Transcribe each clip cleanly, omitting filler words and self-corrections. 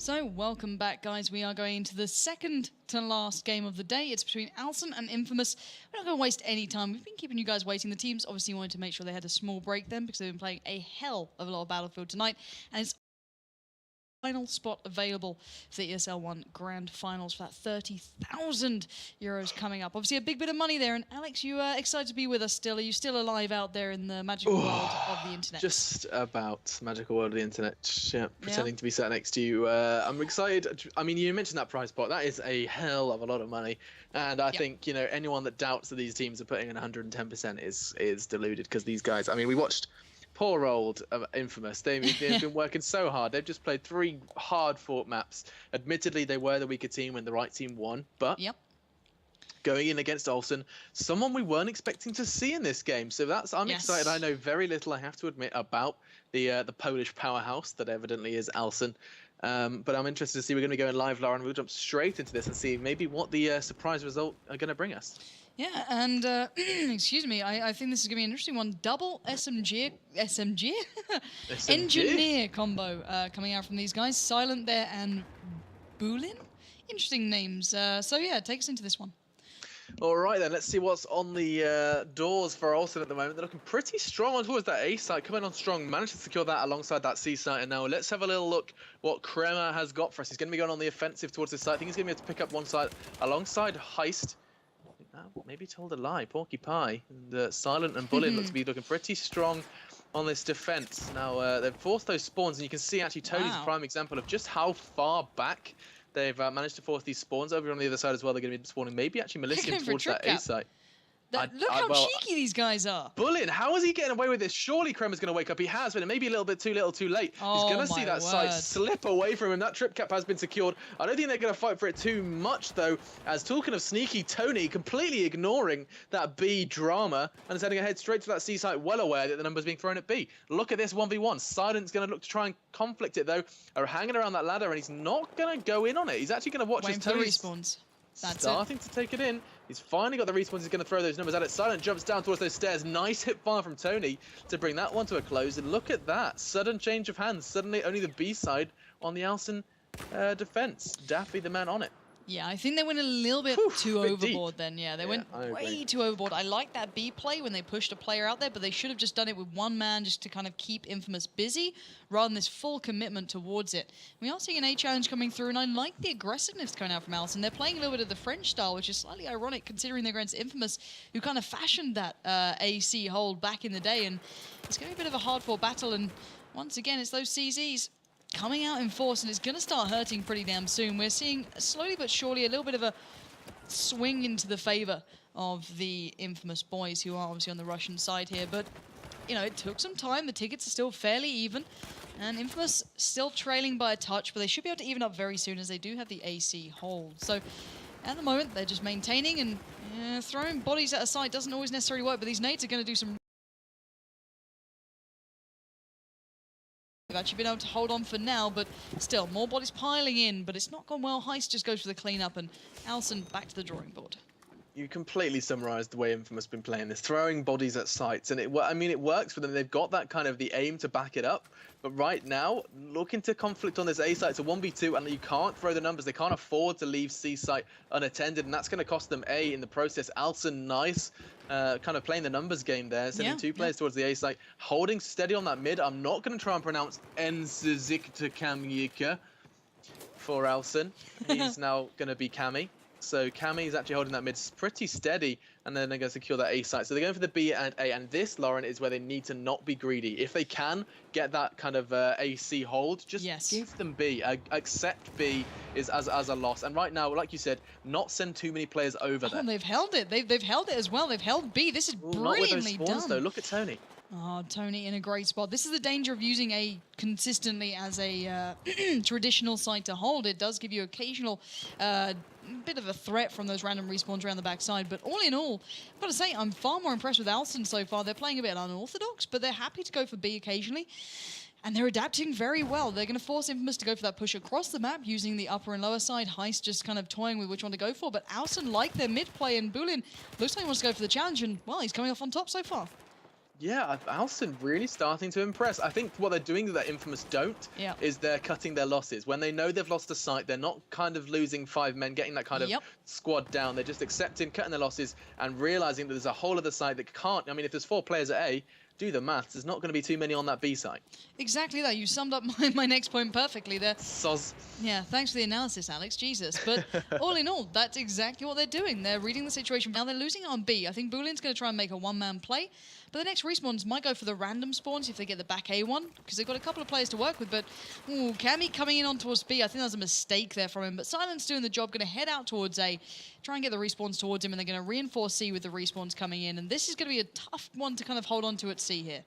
So, welcome back, guys. We are going into the second to last game of the day. It's between Alsen and InFamous. We're not going to waste any time. We've been keeping you guys waiting. The teams obviously wanted to make sure they had a small break then because they've been playing a hell of a lot of Battlefield tonight. And it's final spot available for the ESL 1 Grand Finals for that 30,000 euros coming up. Obviously, a big bit of money there. And Alex, you are excited to be with us still? Are you still alive out there in the magical world of the internet? Just about magical world of the internet. Yeah, pretending to be sat next to you. I'm excited. I mean, you mentioned that prize pot. That is a hell of a lot of money. And I think, you know, anyone that doubts that these teams are putting in 110% is deluded, because these guys, I mean, we watched poor old InFamous. They've been working so hard. They've just played 3 hard-fought maps. Admittedly, they were the weaker team when the right team won, but going in against Alsen, someone we weren't expecting to see in this game. So I'm excited. I know very little, I have to admit, about the Polish powerhouse that evidently is Alsen. But I'm interested to see. We're going to go in live, Lauren. We'll jump straight into this and see maybe what the surprise result are going to bring us. Yeah, and excuse me, I think this is going to be an interesting one. Double SMG? Engineer combo coming out from these guys. Silent there and Bulin? Interesting names. So yeah, take us into this one. All right, then, let's see what's on the doors for Alsen at the moment. They're looking pretty strong on towards that A site, coming on strong, managed to secure that alongside that C site. And now let's have a little look what Kremer has got for us. He's going to be going on the offensive towards this site. I think he's going to be able to pick up one side alongside Heist. Maybe told a lie, Porky Pie. And Silent and Bullet looks to be looking pretty strong on this defense. Now, they've forced those spawns, and you can see actually Tony's a prime example of just how far back they've managed to force these spawns. Over on the other side as well, they're going to be spawning maybe actually Melissa towards that A site. Look how cheeky these guys are. Bullet, how is he getting away with this? Surely Kremer's going to wake up. He has, but it may be a little bit too little too late. He's going to see that site slip away from him. That trip cap has been secured. I don't think they're going to fight for it too much, though, as talking of sneaky, Tony completely ignoring that B drama and is heading ahead straight to that C site, well aware that the number's being thrown at B. Look at this 1v1. Silent's going to look to try and conflict it, though, are hanging around that ladder, and he's not going to go in on it. He's actually going to watch his Tony respawns. Starting to take it in. He's finally got the respawns. He's going to throw those numbers at it. Silent jumps down towards those stairs. Nice hip fire from Tony to bring that one to a close. And look at that. Sudden change of hands. Suddenly only the B side on the Alsen defense. Daffy the man on it. Yeah, I think they went a little bit too overboard then. Yeah, they went way too overboard. I like that B play when they pushed a player out there, but they should have just done it with one man just to kind of keep InFamous busy rather than this full commitment towards it. We are seeing an A challenge coming through, and I like the aggressiveness coming out from Alsen. They're playing a little bit of the French style, which is slightly ironic considering they're against InFamous, who kind of fashioned that AC hold back in the day, and it's going to be a bit of a hard-fought battle, and once again, it's those CZs coming out in force, and it's going to start hurting pretty damn soon. We're seeing slowly but surely a little bit of a swing into the favor of the InFamous boys, who are obviously on the Russian side here. But, you know, it took some time. The tickets are still fairly even, and InFamous still trailing by a touch, but they should be able to even up very soon as they do have the AC hold. So at the moment, they're just maintaining, and throwing bodies at a site doesn't always necessarily work, but these nades are going to do some... They've actually been able to hold on for now, but still, more bodies piling in, but it's not gone well. Heist just goes for the cleanup, and Alsen back to the drawing board. You completely summarised the way InFamous has been playing this, throwing bodies at sites, and it works for them. They've got that kind of the aim to back it up, but right now, looking to conflict on this A site. It's a 1v2, and you can't throw the numbers. They can't afford to leave C site unattended, and that's going to cost them A in the process. Alsen, nice, kind of playing the numbers game there, sending 2 players towards the A site, holding steady on that mid. I'm not going to try and pronounce Enziziktakamyika for Alsen. He's now going to be Cammy. So Cammy is actually holding that mid pretty steady, and then they're going to secure that A site. So they're going for the B and A, and this, Lauren, is where they need to not be greedy. If they can get that kind of AC hold, just give them B. Accept B is as a loss. And right now, like you said, not send too many players over there. And they've held it. They've held it as well. They've held B. This is brilliantly not with those spawns, done. Though. Look at Tony. Oh, Tony in a great spot. This is the danger of using A consistently as a traditional site to hold. It does give you occasional bit of a threat from those random respawns around the backside. But all in all, I've got to say, I'm far more impressed with Alsen so far. They're playing a bit unorthodox, but they're happy to go for B occasionally. And they're adapting very well. They're going to force InFamous to go for that push across the map using the upper and lower side. Heist just kind of toying with which one to go for. But Alsen like their mid play, and Bulin looks like he wants to go for the challenge. And, well, he's coming off on top so far. Yeah, Alsen really starting to impress. I think what they're doing that InFamous don't is they're cutting their losses. When they know they've lost a site, they're not kind of losing 5 men, getting that kind of squad down. They're just accepting, cutting their losses, and realizing that there's a whole other side that can't. I mean, if there's 4 players at A, do the maths. There's not going to be too many on that B side. Exactly that. You summed up my next point perfectly there. Soz. Yeah, thanks for the analysis, Alex. Jesus. But all in all, that's exactly what they're doing. They're reading the situation. Now they're losing on B. I think Boolean's going to try and make a one-man play. But the next respawns might go for the random spawns if they get the back A one, because they've got a couple of players to work with. But, ooh, Cammy coming in on towards B. I think that was a mistake there from him. But Silent's doing the job, going to head out towards A, try and get the respawns towards him, and they're going to reinforce C with the respawns coming in. And this is going to be a tough one to kind of hold on to at C here.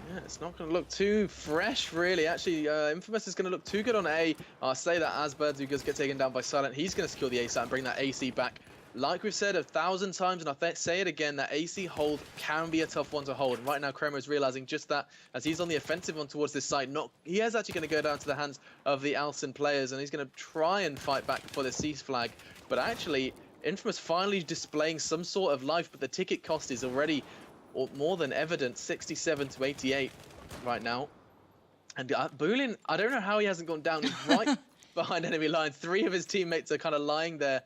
Yeah, it's not going to look too fresh, really. Actually, InFamous is going to look too good on A. I'll say that as Birds who does get taken down by Silent, he's going to secure the A site and bring that AC back. Like we've said 1,000 times, and I'll say it again, that AC hold can be a tough one to hold. And right now, Kremer is realizing just that as he's on the offensive one towards this site. He is actually going to go down to the hands of the Alsen players, and he's going to try and fight back for the cease flag. But actually, InFamous finally displaying some sort of life, but the ticket cost is already more than evident, 67 to 88 right now. And Boolean, I don't know how he hasn't gone down. He's right behind enemy lines. 3 of his teammates are kind of lying there,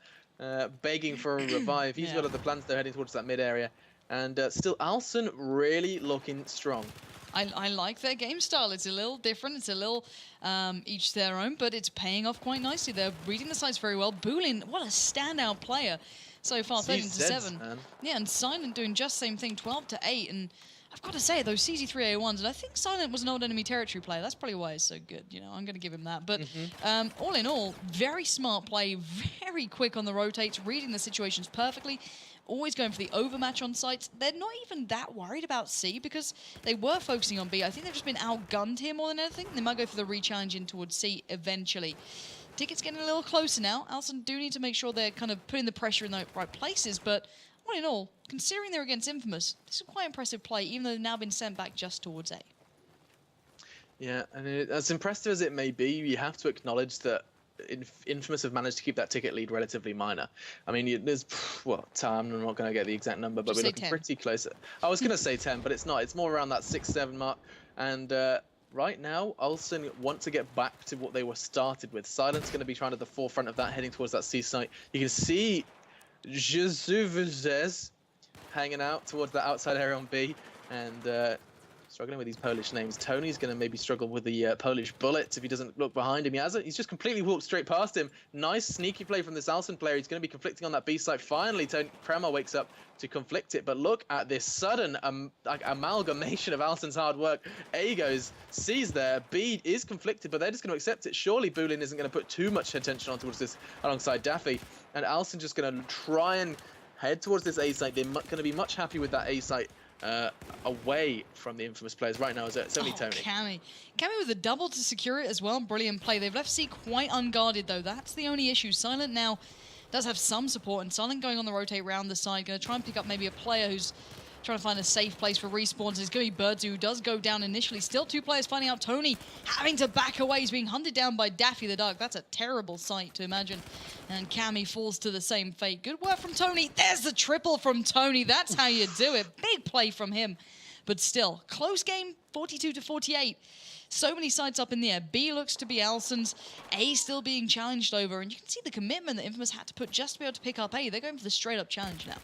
begging for a revive. He's got other plans. They're heading towards that mid area. And still, Alsen really looking strong. I like their game style. It's a little different. It's a little each their own, but it's paying off quite nicely. They're reading the sites very well. Boolean, what a standout player so far, 13-7. Yeah, and Silent doing just the same thing, 12-8. And I've got to say, those CZ3A1s, and I think Silent was an old enemy territory player. That's probably why he's so good. You know, I'm going to give him that. But all in all, very smart play, very quick on the rotates, reading the situations perfectly. Always going for the overmatch on sites. They're not even that worried about C because they were focusing on B. I think they've just been outgunned here more than anything. They might go for the re-challenge in towards C eventually. Ticket's getting a little closer now. Alsen do need to make sure they're kind of putting the pressure in the right places, but all in all, considering they're against InFamous, this is a quite impressive play, even though they've now been sent back just towards A. Yeah, and as impressive as it may be, you have to acknowledge that InFamous have managed to keep that ticket lead relatively minor. I mean, there's, well, I'm not going to get the exact number, but we're looking 10. Pretty close. I was going to say 10, but it's not. It's more around that 6-7 mark. And right now, Alsen want to get back to what they were started with. Silent's going to be trying at the forefront of that, heading towards that C site. You can see Jesus hanging out towards the outside area on B, and struggling with these Polish names. Tony's going to maybe struggle with the Polish bullets if he doesn't look behind him. He's just completely walked straight past him. Nice sneaky play from this Alsen player. He's going to be conflicting on that B site. Finally, Kremer wakes up to conflict it. But look at this sudden amalgamation of Alsen's hard work. A goes, C's there. B is conflicted, but they're just going to accept it. Surely Boolean isn't going to put too much attention on towards this alongside Daffy. And Alsen just going to try and head towards this A site. They're going to be much happy with that A site. Away from the InFamous players right now. It's only Tony. Cammy with a double to secure it as well. Brilliant play. They've left C quite unguarded, though. That's the only issue. Silent now does have some support, and Silent going on the rotate round the side, going to try and pick up maybe a player who's trying to find a safe place for respawns. It's going to be Birds, who does go down initially. Still 2 players finding out. Tony having to back away. He's being hunted down by Daffy the Duck. That's a terrible sight to imagine. And Cammy falls to the same fate. Good work from Tony. There's the triple from Tony. That's how you do it. Big play from him. But still, close game, 42-48. So many sides up in the air. B looks to be Alsen's. A still being challenged over. And you can see the commitment that InFamous had to put just to be able to pick up A. They're going for the straight-up challenge now.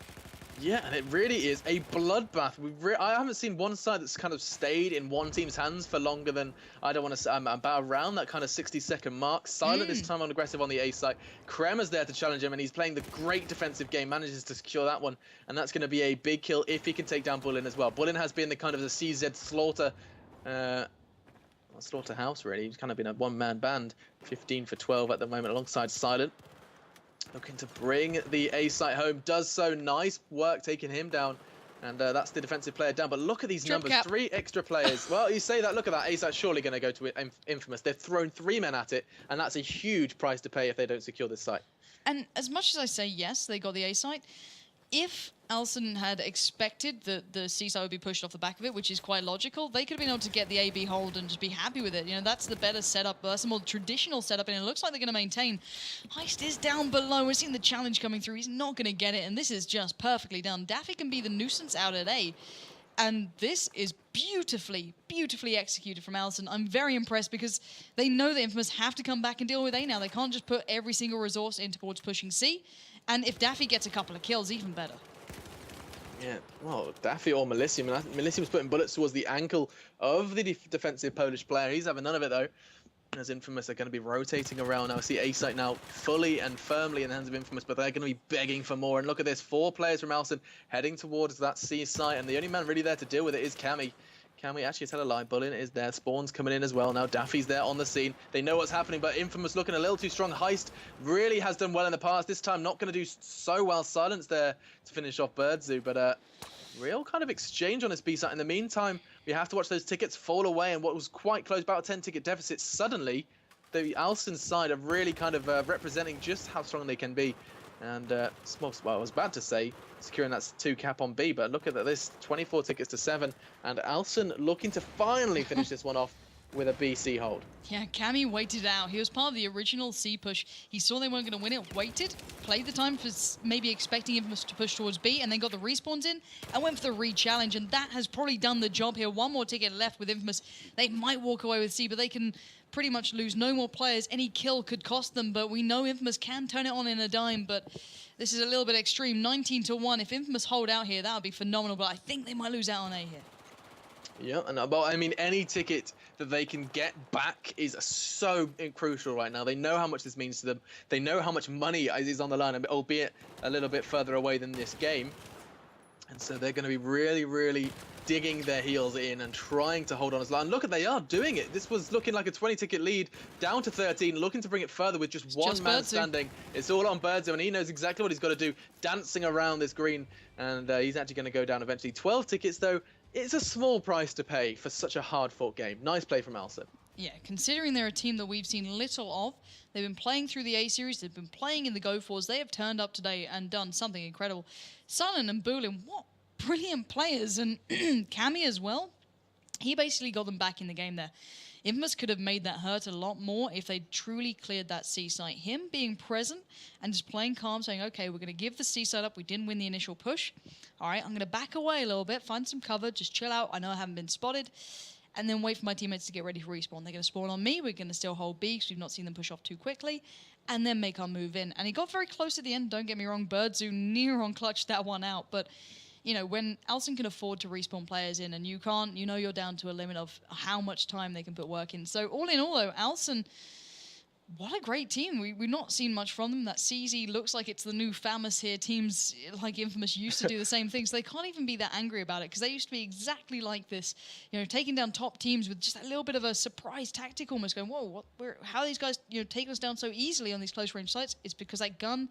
Yeah, and it really is a bloodbath. I haven't seen one side that's kind of stayed in one team's hands for longer than, I don't want to say, about around that kind of 60-second mark. Silent this time on aggressive on the A side. Kremer's there to challenge him, and he's playing the great defensive game, manages to secure that one, and that's going to be a big kill if he can take down Boolean as well. Boolean has been the kind of the CZ slaughterhouse, really. He's kind of been a one-man band, 15 for 12 at the moment alongside Silent. Looking to bring the A site home, does so. Nice work taking him down, and that's the defensive player down. But look at these numbers, 3 extra players. Well, you say that, look at that. A site's surely going to go to InFamous. They've thrown 3 men at it, and that's a huge price to pay if they don't secure this site. And as much as I say yes, they got the A site, if Alsen had expected that the C-side would be pushed off the back of it, which is quite logical, they could have been able to get the AB hold and just be happy with it. You know, that's the better setup. That's a more traditional setup, and it looks like they're going to maintain. Heist is down below. We're seeing the challenge coming through. He's not going to get it, and this is just perfectly done. Daffy can be the nuisance out at A, and this is beautifully, beautifully executed from Alsen. I'm very impressed because they know that InFamous have to come back and deal with A now. They can't just put every single resource in towards pushing C, and if Daffy gets a couple of kills, even better. Yeah, well, Daffy or Melissy. I mean, Melissy was putting bullets towards the ankle of the defensive Polish player. He's having none of it, though. As InFamous are going to be rotating around now. I see A-site now fully and firmly in the hands of InFamous, but they're going to be begging for more. And look at this, 4 players from Alsen heading towards that C site, and the only man really there to deal with it is Cammy. Cammy actually has had a lie. Bullet is there. Spawn's coming in as well. Now Daffy's there on the scene. They know what's happening, but InFamous looking a little too strong. Heist really has done well in the past. This time not going to do so well. Silence there to finish off Birdzu, but real kind of exchange on this B site. In the meantime, we have to watch those tickets fall away, and what was quite close, about a 10-ticket deficit, suddenly the Alsen side are really kind of representing just how strong they can be. And well, I was about to say securing that 2 cap on B, but look at this, 24 tickets to 7, and Alsen looking to finally finish this one off with a BC hold. Yeah, Cammy waited out. He was part of the original C push. He saw they weren't going to win it, waited, played the time for maybe expecting InFamous to push towards B, and then got the respawns in and went for the re-challenge, and that has probably done the job here. One more ticket left with InFamous. They might walk away with C, but they can pretty much lose no more players. Any kill could cost them, but we know InFamous can turn it on in a dime, but this is a little bit extreme. 19-1. If InFamous hold out here, that would be phenomenal, but I think they might lose out on A here. Yeah, and well, I mean, any ticket that they can get back is so crucial right now. They know how much this means to them. They know how much money is on the line, albeit a little bit further away than this game. And so they're going to be really, really digging their heels in and trying to hold on as long. And look at, they are doing it. This was looking like a 20-ticket lead, down to 13, looking to bring it further with just one man standing. It's all on Birdzu, and he knows exactly what he's got to do, dancing around this green, and he's actually going to go down eventually. 12 tickets, though. It's a small price to pay for such a hard-fought game. Nice play from Alsen. Yeah, considering they're a team that we've seen little of, they've been playing through the A-Series, they've been playing in the Go-Fours, they have turned up today and done something incredible. Silent and Bulin, what brilliant players, and Cammy as well. He basically got them back in the game there. InFamous could have made that hurt a lot more if they truly cleared that C site. Him being present and just playing calm, saying, okay, we're going to give the C site up. We didn't win the initial push. All right, I'm going to back away a little bit, find some cover, just chill out. I know I haven't been spotted. And then wait for my teammates to get ready for respawn. They're going to spawn on me. We're going to still hold B because we've not seen them push off too quickly. And then make our move in. And he got very close at the end. Don't get me wrong. Birdzu near on clutched that one out. But you know, when Alsen can afford to respawn players in and you can't, you know you're down to a limit of how much time they can put work in. So all in all, though, Alsen, what a great team. We've not seen much from them. That CZ looks like it's the new famous here. Teams like InFamous used to do the same things. They can't even be that angry about it because they used to be exactly like this. You know, taking down top teams with just a little bit of a surprise tactic almost going, whoa, how are these guys, you know, take us down so easily on these close range sites? It's because that gun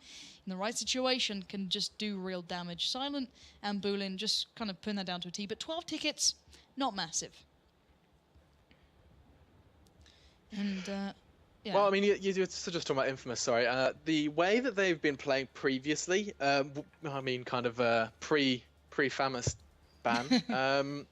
in the right situation can just do real damage. Silent and Bulin just kind of putting that down to a T. But 12 tickets, not massive. And yeah. Well, I mean, you're just talking about InFamous, sorry. The way that they've been playing previously, I mean, kind of pre-famous ban,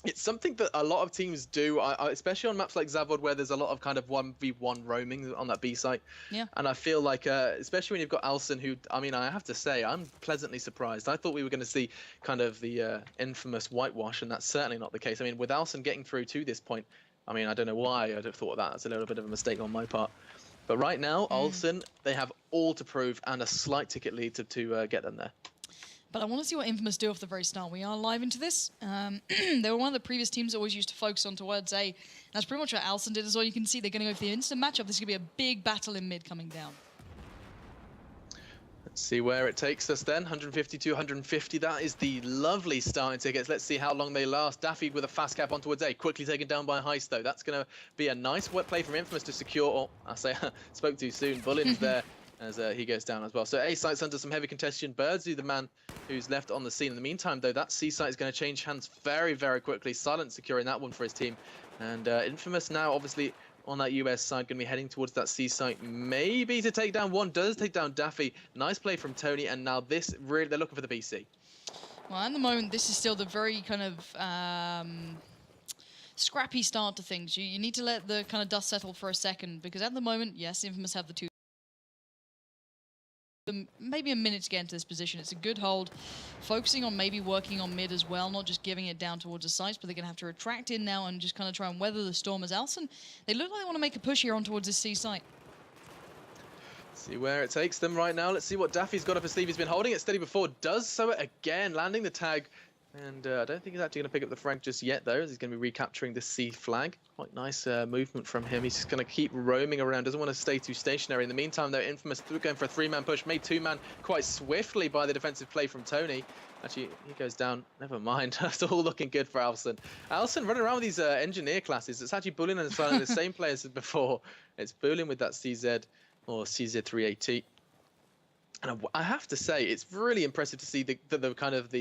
it's something that a lot of teams do, especially on maps like Zavod, where there's a lot of kind of 1v1 roaming on that B site. Yeah. And I feel like, especially when you've got Alsen, who, I mean, I have to say, I'm pleasantly surprised. I thought we were going to see kind of the InFamous whitewash, and that's certainly not the case. I mean, with Alsen getting through to this point, I mean, I don't know why I'd have thought that. That's a little bit of a mistake on my part. But right now, Alsen, they have all to prove and a slight ticket lead to get them there. But I want to see what InFamous do off the very start. We are live into this. They were one of the previous teams that always used to focus on towards A. And that's pretty much what Alsen did as well. You can see they're going to go for the instant matchup. This is going to be a big battle in mid coming down. Let's see where it takes us then. 150 to 150. That is the lovely starting tickets. Let's see how long they last. Daffy with a fast cap on towards A. Quickly taken down by Heist, though. That's going to be a nice work play from InFamous to secure. Oh, I say, spoke too soon. Bullin's there as he goes down as well. So A site's under some heavy contention. Birdzu, the man who's left on the scene. In the meantime, though, that C site is going to change hands very, very quickly. Silent securing that one for his team. And InFamous now obviously on that US side going to be heading towards that C site, maybe to take down one. Does take down Daffy. Nice play from Tony, and now this really they're looking for the BC. Well, at the moment, this is still the very kind of scrappy start to things. You need to let the kind of dust settle for a second, because at the moment, yes, InFamous have the two. Maybe a minute to get into this position. It's a good hold, focusing on maybe working on mid as well, not just giving it down towards the sites, but they're going to have to retract in now and just kind of try and weather the storm as Alsen. They look like they want to make a push here on towards this C site. See where it takes them right now. Let's see what Daffy's got up his sleeve. He's been holding it steady before, does so again, landing the tag. And I don't think he's actually going to pick up the frag just yet, though, as he's going to be recapturing the C flag. Quite nice movement from him. He's just going to keep roaming around, doesn't want to stay too stationary. In the meantime, though, InFamous going for a 3-man push, made 2-man quite swiftly by the defensive play from Tony. Actually, he goes down. Never mind. That's all looking good for Alsen. Alsen running around with these engineer classes. It's actually Boolean and Silent, the same players as before. It's Boolean with that CZ or CZ380. And I have to say, it's really impressive to see the kind of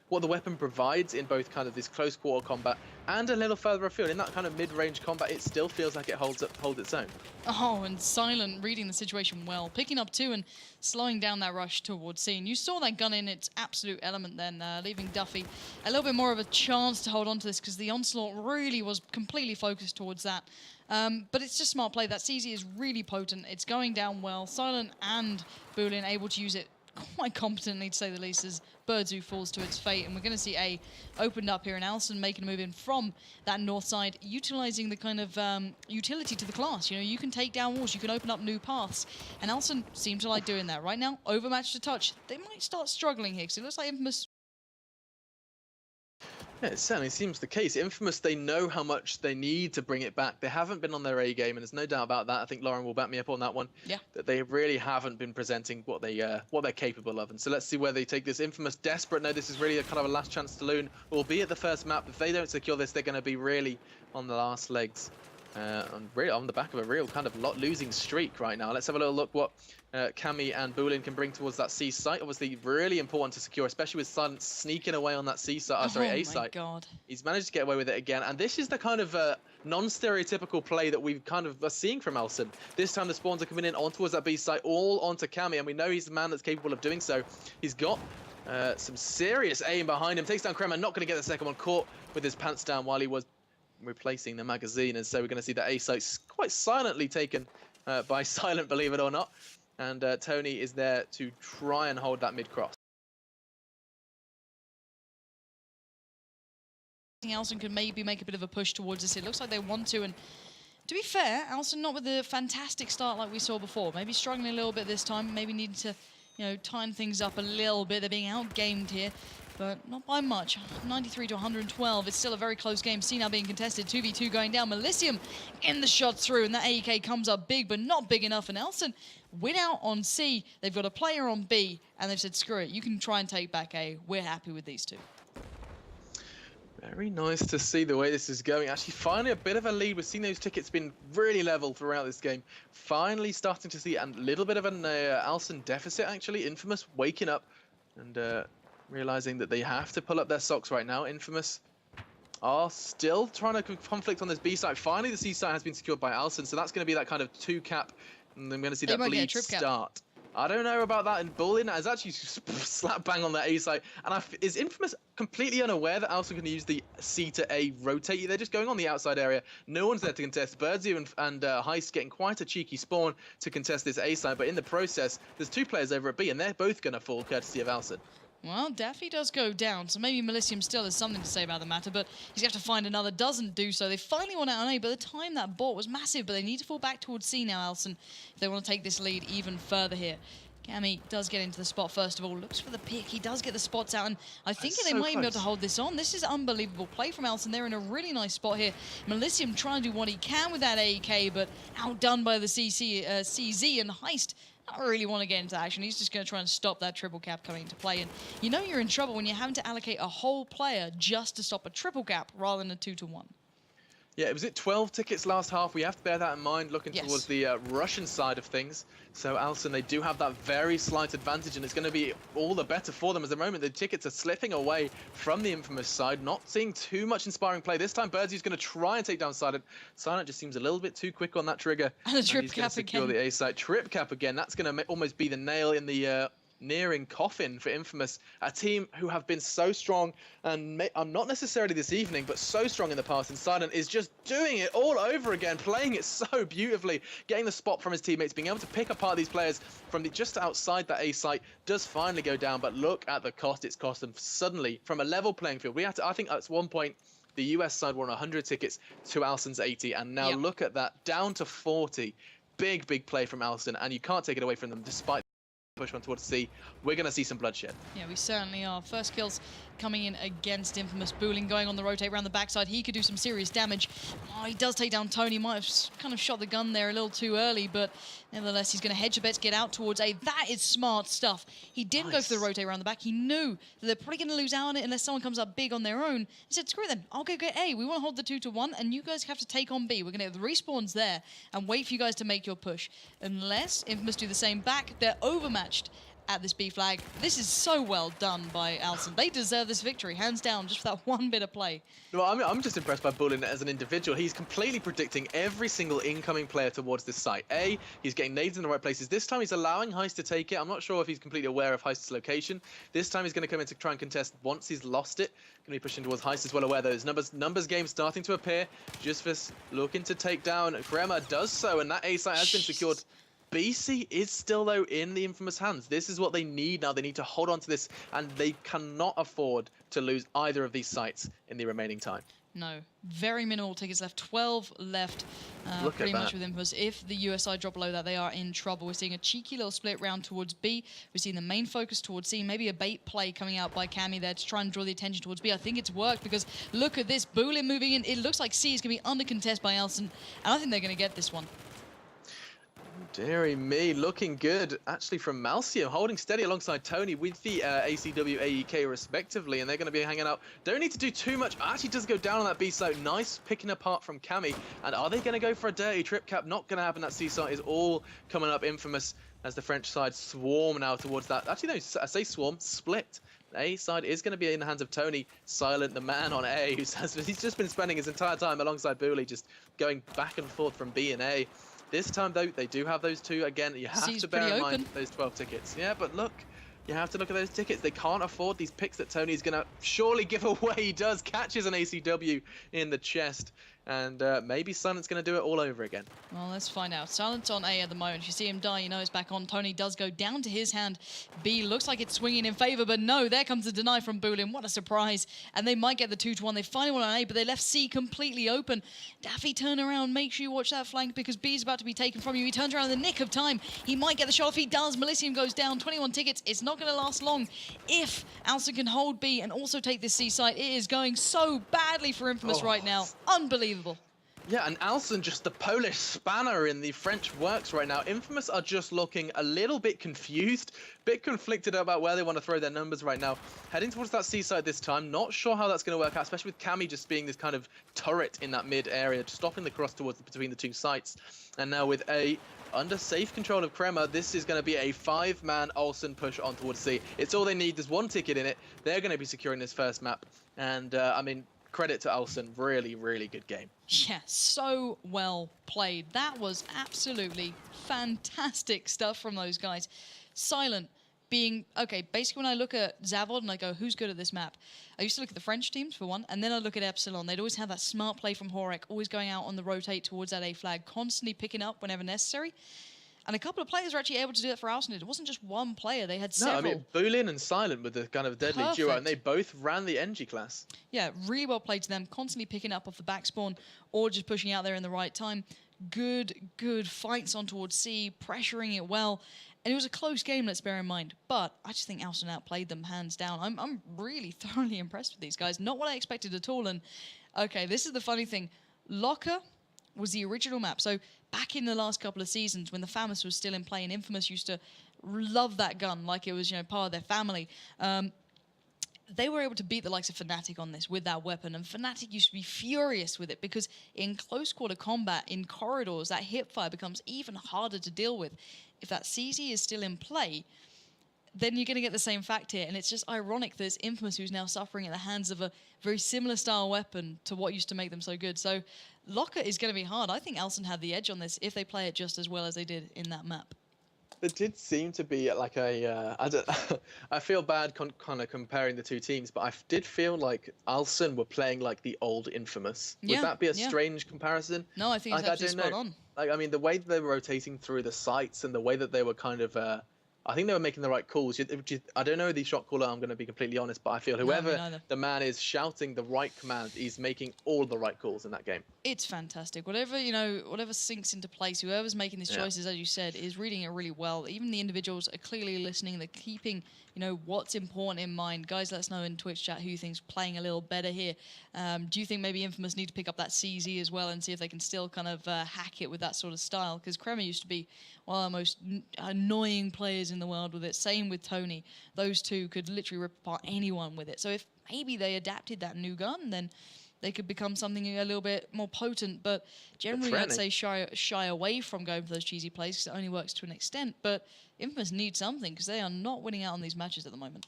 what the weapon provides in both kind of this close quarter combat and a little further afield. In that kind of mid-range combat, it still feels like it holds its own. Oh, and Silent reading the situation well, picking up 2 and slowing down that rush towards C. And you saw that gun in its absolute element then, leaving Duffy a little bit more of a chance to hold on to this, because the onslaught really was completely focused towards that. But it's just smart play. That CZ is really potent. It's going down well. Silent and Boolean able to use it quite competently, to say the least, as Birdzu falls to its fate. And we're going to see A opened up here, and Alsen making a move in from that north side, utilizing the kind of utility to the class. You know, you can take down walls, you can open up new paths. And Alsen seem to like doing that. Right now, overmatched to touch. They might start struggling here, because it looks like InFamous. Yeah, it certainly seems the case. InFamous, they know how much they need to bring it back. They haven't been on their A game, and there's no doubt about that. I think Lauren will back me up on that one. Yeah. That they really haven't been presenting what they're capable of. And so let's see where they take this. InFamous desperate. No, this is really a kind of a last chance to loon. Albeit the first map. If they don't secure this, they're going to be really on the last legs. Really on the back of a real kind of losing streak right now. Let's have a little look what Cammy and Boolean can bring towards that C site. Obviously, really important to secure, especially with Silent sneaking away on that C site. A site. God. He's managed to get away with it again, and this is the kind of non-stereotypical play that we've kind of are seeing from Alsen. This time the spawns are coming in on towards that B site, all onto Cammy, and we know he's the man that's capable of doing so. He's got some serious aim behind him. Takes down Kremer, not going to get the second one. Caught with his pants down while he was replacing the magazine, and so we're going to see that A site's quite silently taken by Silent, believe it or not. And Tony is there to try and hold that mid-cross. Alsen could maybe make a bit of a push towards this. It looks like they want to, and to be fair, Alsen not with a fantastic start like we saw before. Maybe struggling a little bit this time, maybe needing to, you know, tighten things up a little bit. They're being outgamed here, but not by much. 93 to 112. It's still a very close game. C now being contested. 2v2 going down. Melisium in the shot through, and that AEK comes up big, but not big enough. And Alsen win out on C. They've got a player on B, and they've said, screw it, you can try and take back A. We're happy with these two. Very nice to see the way this is going. Actually, finally a bit of a lead. We've seen those tickets been really level throughout this game. Finally starting to see a little bit of an Alsen deficit, actually. InFamous waking up and realizing that they have to pull up their socks right now. InFamous are still trying to conflict on this B site. Finally, the C site has been secured by Alsen, so that's going to be that kind of 2-cap. And I'm going to see that bleed start. I don't know about that. And Boolean is actually slap bang on that A site. And is InFamous completely unaware that Alsen can use the C to A rotate? They're just going on the outside area. No one's there to contest. Birdzu and Heist getting quite a cheeky spawn to contest this A site. But in the process, there's 2 players over at B, and they're both going to fall courtesy of Alsen. Well, Daffy does go down, so maybe Melisium still has something to say about the matter, but he's going to have to find another. Doesn't do so. They finally won out on A, but the time that bought was massive, but they need to fall back towards C now, Alsen, if they want to take this lead even further here. Cammy does get into the spot first of all, looks for the pick, he does get the spots out, and I think they might even be able to hold this on. This is unbelievable play from Alsen. They're in a really nice spot here. Melisium trying to do what he can with that AEK, but outdone by the CZ, and Heist not really want to get into action. He's just going to try and stop that triple cap coming into play, and you know you're in trouble when you're having to allocate a whole player just to stop a triple cap rather than a 2-to-1. Yeah, was it 12 tickets last half? We have to bear that in mind, looking Yes. towards the Russian side of things. So Alsen, they do have that very slight advantage, and it's going to be all the better for them. At the moment, the tickets are slipping away from the InFamous side, not seeing too much inspiring play. This time, Birdsy's going to try and take down Silent. Silent just seems a little bit too quick on that trigger. And a trip he's going cap to secure again. the A side. Trip cap again. That's going to almost be the nail in the nearing coffin for InFamous, a team who have been so strong, and not necessarily this evening, but so strong in the past. And Silent is just doing it all over again, playing it so beautifully, getting the spot from his teammates, being able to pick apart these players from just outside that A site, does finally go down. But look at the cost it's cost them. Suddenly, from a level playing field, we had to, I think at one point, the US side were on 100 tickets to Alsen's 80, and now look at that, down to 40. Big play from Alsen, and you can't take it away from them, despite push one towards C. We're going to see some bloodshed. Yeah, we certainly are. First kills coming in against InFamous. Booling going on the rotate around the backside. He could do some serious damage. Oh, he does take down Tony. Might have kind of shot the gun there a little too early, but nevertheless, he's going to hedge a bet to get out towards A. That is smart stuff. He didn't go for the rotate around the back. He knew that they're probably going to lose out on it unless someone comes up big on their own. He said, screw it then. I'll go get A. We want to hold the 2-1, and you guys have to take on B. We're going to have the respawns there and wait for you guys to make your push. Unless InFamous do the same back, they're overmatched at this B flag. This is so well done by Alsen. They deserve this victory, hands down, just for that one bit of play. Well, I'm just impressed by Bullen as an individual. He's completely predicting every single incoming player towards this site. He's getting nades in the right places. This time he's allowing Heist to take it. I'm not sure if he's completely aware of Heist's location. This time he's going to come in to try and contest once he's lost it. Going to be pushing towards Heist as well, aware those numbers game starting to appear. Justvis looking to take down. Kremer does so, and that A site has been secured. BC is still, though, in the InFamous hands. This is what they need now. They need to hold on to this, and they cannot afford to lose either of these sites in the remaining time. No, very minimal tickets left. 12 left, pretty much with InFamous. If the USI drop below that, they are in trouble. We're seeing a cheeky little split round towards B. We're seeing the main focus towards C. Maybe a bait play coming out by Cammy there to try and draw the attention towards B. I think it's worked because look at this. Boolin moving in. It looks like C is going to be under contest by Alsen, and I think they're going to get this one. Deary me, looking good actually from Malcio, holding steady alongside Tony with the ACW, AEK respectively, and they're going to be hanging out. Don't need to do too much. Actually does go down on that B site. Nice picking apart from Cammy. And are they going to go for a dirty trip cap? Not going to happen. That C site is all coming up. InFamous as the French side swarm now towards that. Actually, no, I say swarm, split. The A side is going to be in the hands of Tony. Silent, the man on A, he's just been spending his entire time alongside Booley, just going back and forth from B and A. This time, though, they do have those two. Again, you have to bear in mind those 12 tickets. Yeah, but look, you have to look at those tickets. They can't afford these picks that Tony's going to surely give away. He does, catches an ACW in the chest. And maybe Silent's going to do it all over again. Well, let's find out. Silent's on A at the moment. You see him die, you know it's back on. Tony does go down to his hand. B looks like it's swinging in favor, but no, there comes the deny from Boolin. What a surprise. And they might get the 2-1. They finally won on A, but they left C completely open. Daffy, turn around. Make sure you watch that flank because B is about to be taken from you. He turns around in the nick of time. He might get the shot. If he does, Melisium goes down. 21 tickets. It's not going to last long. If Alsen can hold B and also take this C site, it is going so badly for InFamous right now. Unbelievable. Yeah, and Alsen, just the Polish spanner in the French works right now. InFamous are just looking a little bit confused, bit conflicted about where they want to throw their numbers right now. Heading towards that C side this time. Not sure how that's going to work out, especially with Cammy just being this kind of turret in that mid area, stopping the cross towards between the two sites. And now with A under safe control of Kremer, this is going to be a 5-man Alsen push on towards C. It's all they need. There's one ticket in it. They're going to be securing this first map. And, I mean, credit to Alsen. Really, really good game. Yeah, so well played. That was absolutely fantastic stuff from those guys. Silent being, okay, basically when I look at Zavod and I go, who's good at this map? I used to look at the French teams for one, and then I look at Epsilon. They'd always have that smart play from Horek, always going out on the rotate towards that A flag, constantly picking up whenever necessary. And a couple of players were actually able to do it for Alsen. It wasn't just one player, they had several. No, I mean, Boolin and Silent were the kind of deadly duo, and they both ran the NG class. Yeah, really well played to them, constantly picking up off the back spawn or just pushing out there in the right time. Good fights on towards C, pressuring it well. And it was a close game, let's bear in mind. But I just think Alsen outplayed them hands down. I'm really thoroughly impressed with these guys. Not what I expected at all. And, okay, this is the funny thing. Locker was the original map. So back in the last couple of seasons when the FAMOUS was still in play and InFamous used to love that gun like it was, you know, part of their family. they were able to beat the likes of Fnatic on this with that weapon, and Fnatic used to be furious with it because in close quarter combat, in corridors, that hipfire becomes even harder to deal with. If that CZ is still in play, then you're going to get the same fact here. And it's just ironic that it's InFamous who's now suffering at the hands of a very similar style weapon to what used to make them so good. So Locker is going to be hard. I think Alsen had the edge on this if they play it just as well as they did in that map. There did seem to be like a, I don't, I feel bad kind of comparing the two teams, but I did feel like Alsen were playing like the old InFamous. Would that be a strange comparison? No, I think it's actually spot on. Like, I mean, the way that they were rotating through the sites and the way that they were kind of, I think they were making the right calls. I don't know the shot caller, I'm going to be completely honest, but I feel whoever the man is shouting the right command, he's making all the right calls in that game. It's fantastic. Whatever, whatever sinks into place, whoever's making these choices, as you said, is reading it really well. Even the individuals are clearly listening. They're keeping, what's important in mind. Guys, let us know in Twitch chat who you think's playing a little better here. Do you think maybe InFamous need to pick up that CZ as well and see if they can still kind of hack it with that sort of style? Because Kremer used to be one of the most annoying players in the world with it. Same with Tony. Those two could literally rip apart anyone with it. So if maybe they adapted that new gun, then they could become something a little bit more potent. But generally, I'd say shy away from going for those cheesy plays because it only works to an extent. But InFamous need something because they are not winning out on these matches at the moment.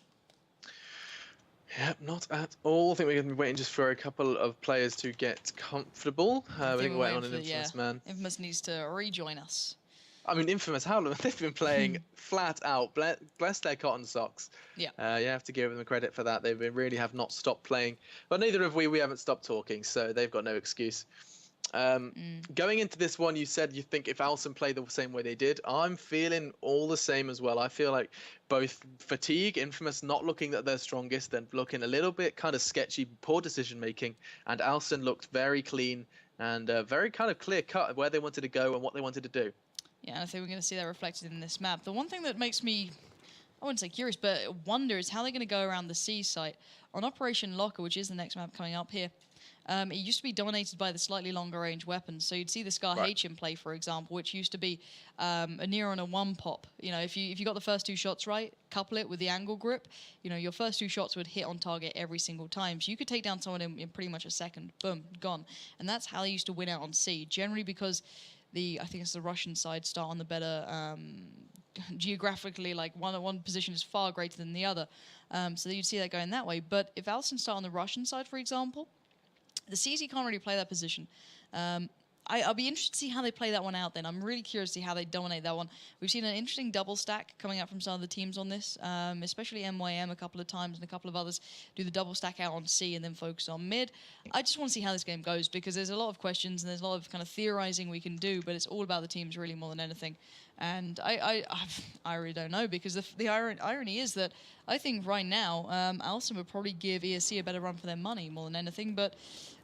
Yep, not at all. I think we're going to be waiting just for a couple of players to get comfortable. I think we're waiting on an InFamous man. InFamous needs to rejoin us. I mean, InFamous, how long they've been playing flat out. Bless their cotton socks. Yeah. You have to give them credit for that. They really have not stopped playing. But neither have we. We haven't stopped talking, so they've got no excuse. Going into this one, you said you think if Alsen played the same way they did. I'm feeling all the same as well. I feel like both Fatigue, InFamous not looking at their strongest, then looking a little bit kind of sketchy, poor decision making, and Alsen looked very clean and very kind of clear cut where they wanted to go and what they wanted to do. Yeah, and I think we're going to see that reflected in this map. The one thing that makes me, I wouldn't say curious, but wonder is how they're going to go around the C site. On Operation Locker, which is the next map coming up here, it used to be dominated by the slightly longer range weapons. So you'd see the Scar H in play, for example, which used to be a near on a one pop. If you got the first two shots right, couple it with the angle grip, your first two shots would hit on target every single time. So you could take down someone in pretty much a second. Boom, gone. And that's how they used to win out on C, generally because I think it's the Russian side start on the better geographically, like one position is far greater than the other. So you'd see that going that way. But if Alsen start on the Russian side, for example, the CZ can't really play that position. I'll be interested to see how they play that one out then. I'm really curious to see how they dominate that one. We've seen an interesting double stack coming out from some of the teams on this, especially MYM a couple of times and a couple of others do the double stack out on C and then focus on mid. I just want to see how this game goes because there's a lot of questions and there's a lot of kind of theorizing we can do, but it's all about the teams really more than anything. And I really don't know because the irony is that I think right now Alsen would probably give ESC a better run for their money more than anything, but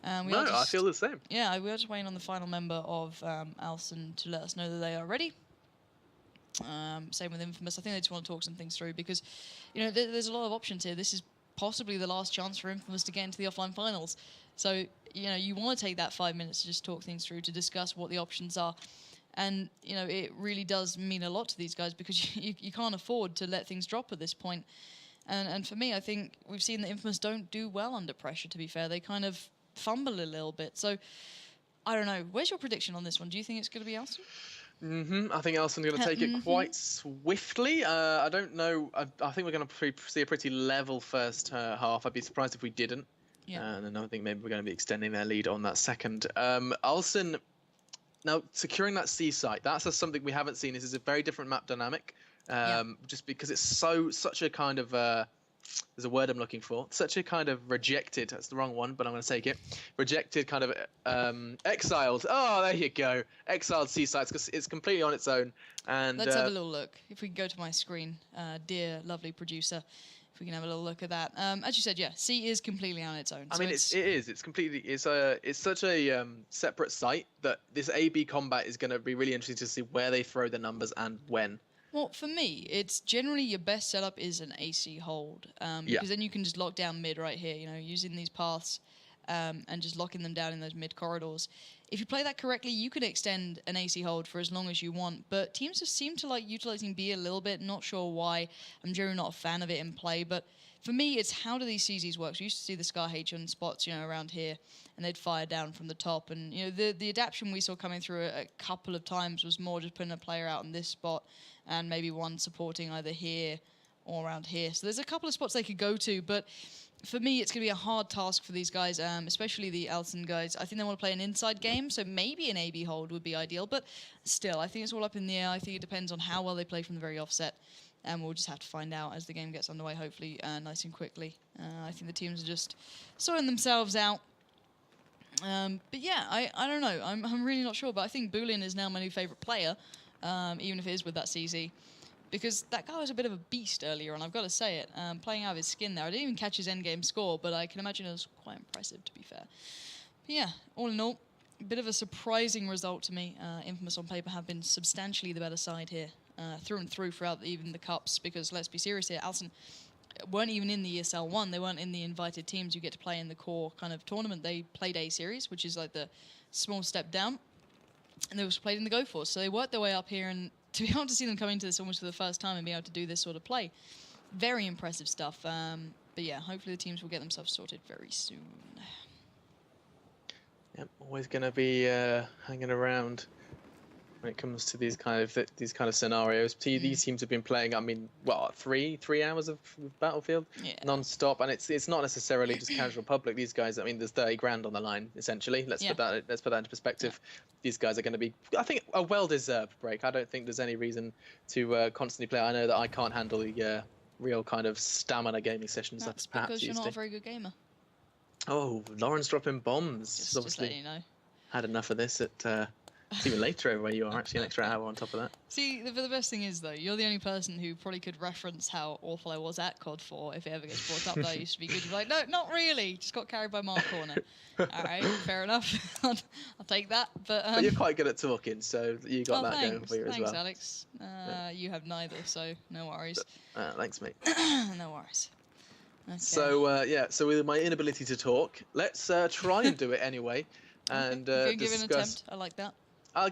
I feel the same. Yeah, we are just waiting on the final member of Alsen to let us know that they are ready. Same with InFamous. I think they just want to talk some things through because, there's a lot of options here. This is possibly the last chance for InFamous to get into the offline finals. So, you want to take that 5 minutes to just talk things through, to discuss what the options are. And, it really does mean a lot to these guys because you can't afford to let things drop at this point. And for me, I think we've seen that InFamous don't do well under pressure, to be fair. They kind of fumble a little bit. So, I don't know. Where's your prediction on this one? Do you think it's going to be Alsen? I think Alsen's going to take it quite swiftly. I don't know. I think we're going to see a pretty level first half. I'd be surprised if we didn't. Yeah. And then I think maybe we're going to be extending their lead on that second. Alsen, now securing that C site, that's something we haven't seen. This is a very different map dynamic. Just because it's such a kind of there's a word I'm looking for, such a kind of rejected, that's the wrong one, but I'm going to take it, rejected kind of exiled, there you go, exiled C sites, because it's completely on its own. And let's have a little look. If we can go to my screen, dear lovely producer, if we can have a little look at that. As you said, yeah, C is completely on its own. I mean, it's completely, it's such a separate site that this A-B combat is going to be really interesting to see where they throw the numbers and when. Well, for me, it's generally your best setup is an AC hold, because then you can just lock down mid right here, using these paths and just locking them down in those mid corridors. if you play that correctly, you can extend an AC hold for as long as you want. But teams just seem to like utilizing B a little bit. Not sure why. I'm generally not a fan of it in play. But for me, it's how do these CZs work? So we used to see the Scar H on spots, around here, and they'd fire down from the top. And, the adaptation we saw coming through a couple of times was more just putting a player out in this spot and maybe one supporting either here or around here. So there's a couple of spots they could go to, but for me, it's going to be a hard task for these guys, especially the Alsen guys. I think they want to play an inside game, so maybe an AB hold would be ideal, but still, I think it's all up in the air. I think it depends on how well they play from the very offset, and we'll just have to find out as the game gets underway, hopefully, nice and quickly. I think the teams are just sorting themselves out. But yeah, I don't know. I'm really not sure, but I think Boolean is now my new favourite player, even if it is with that CZ. Because that guy was a bit of a beast earlier, and I've got to say it. Playing out of his skin there. I didn't even catch his endgame score, but I can imagine it was quite impressive, to be fair. But yeah, all in all, a bit of a surprising result to me. InFamous on paper have been substantially the better side here, through and through throughout even the cups, because let's be serious here, Alsen weren't even in the ESL 1. They weren't in the invited teams you get to play in the core kind of tournament. They played A-Series, which is like the small step down, and they was played in the Go Force. So they worked their way up here, and to be able to see them come into this almost for the first time and be able to do this sort of play, very impressive stuff. But yeah, hopefully the teams will get themselves sorted very soon. Yep, always going to be hanging around when it comes to these kind of scenarios. These teams have been playing, I mean, what, three hours of Battlefield, non-stop, and it's not necessarily just casual public. These guys, I mean, there's 30 grand on the line essentially. Let's put that into perspective. These guys are going to be, I think, a well-deserved break. I don't think there's any reason to constantly play. I know that I can't handle the real kind of stamina gaming sessions. That's perhaps because you're not a very good gamer. Oh, Lauren's dropping bombs. Just obviously letting you know. Had enough of this at. It's even later over where you are, actually, an extra hour on top of that. See, the best thing is, though, you're the only person who probably could reference how awful I was at COD 4 if it ever gets brought up that I used to be good. You're like, no, not really. Just got carried by Mark Corner. All right, fair enough. I'll take that. But you're quite good at talking, so you got that going for you as well. Thanks, Alex. You have neither, so no worries. Thanks, mate. No worries. Okay. So, so with my inability to talk, let's try and do it anyway. And give an attempt. I like that.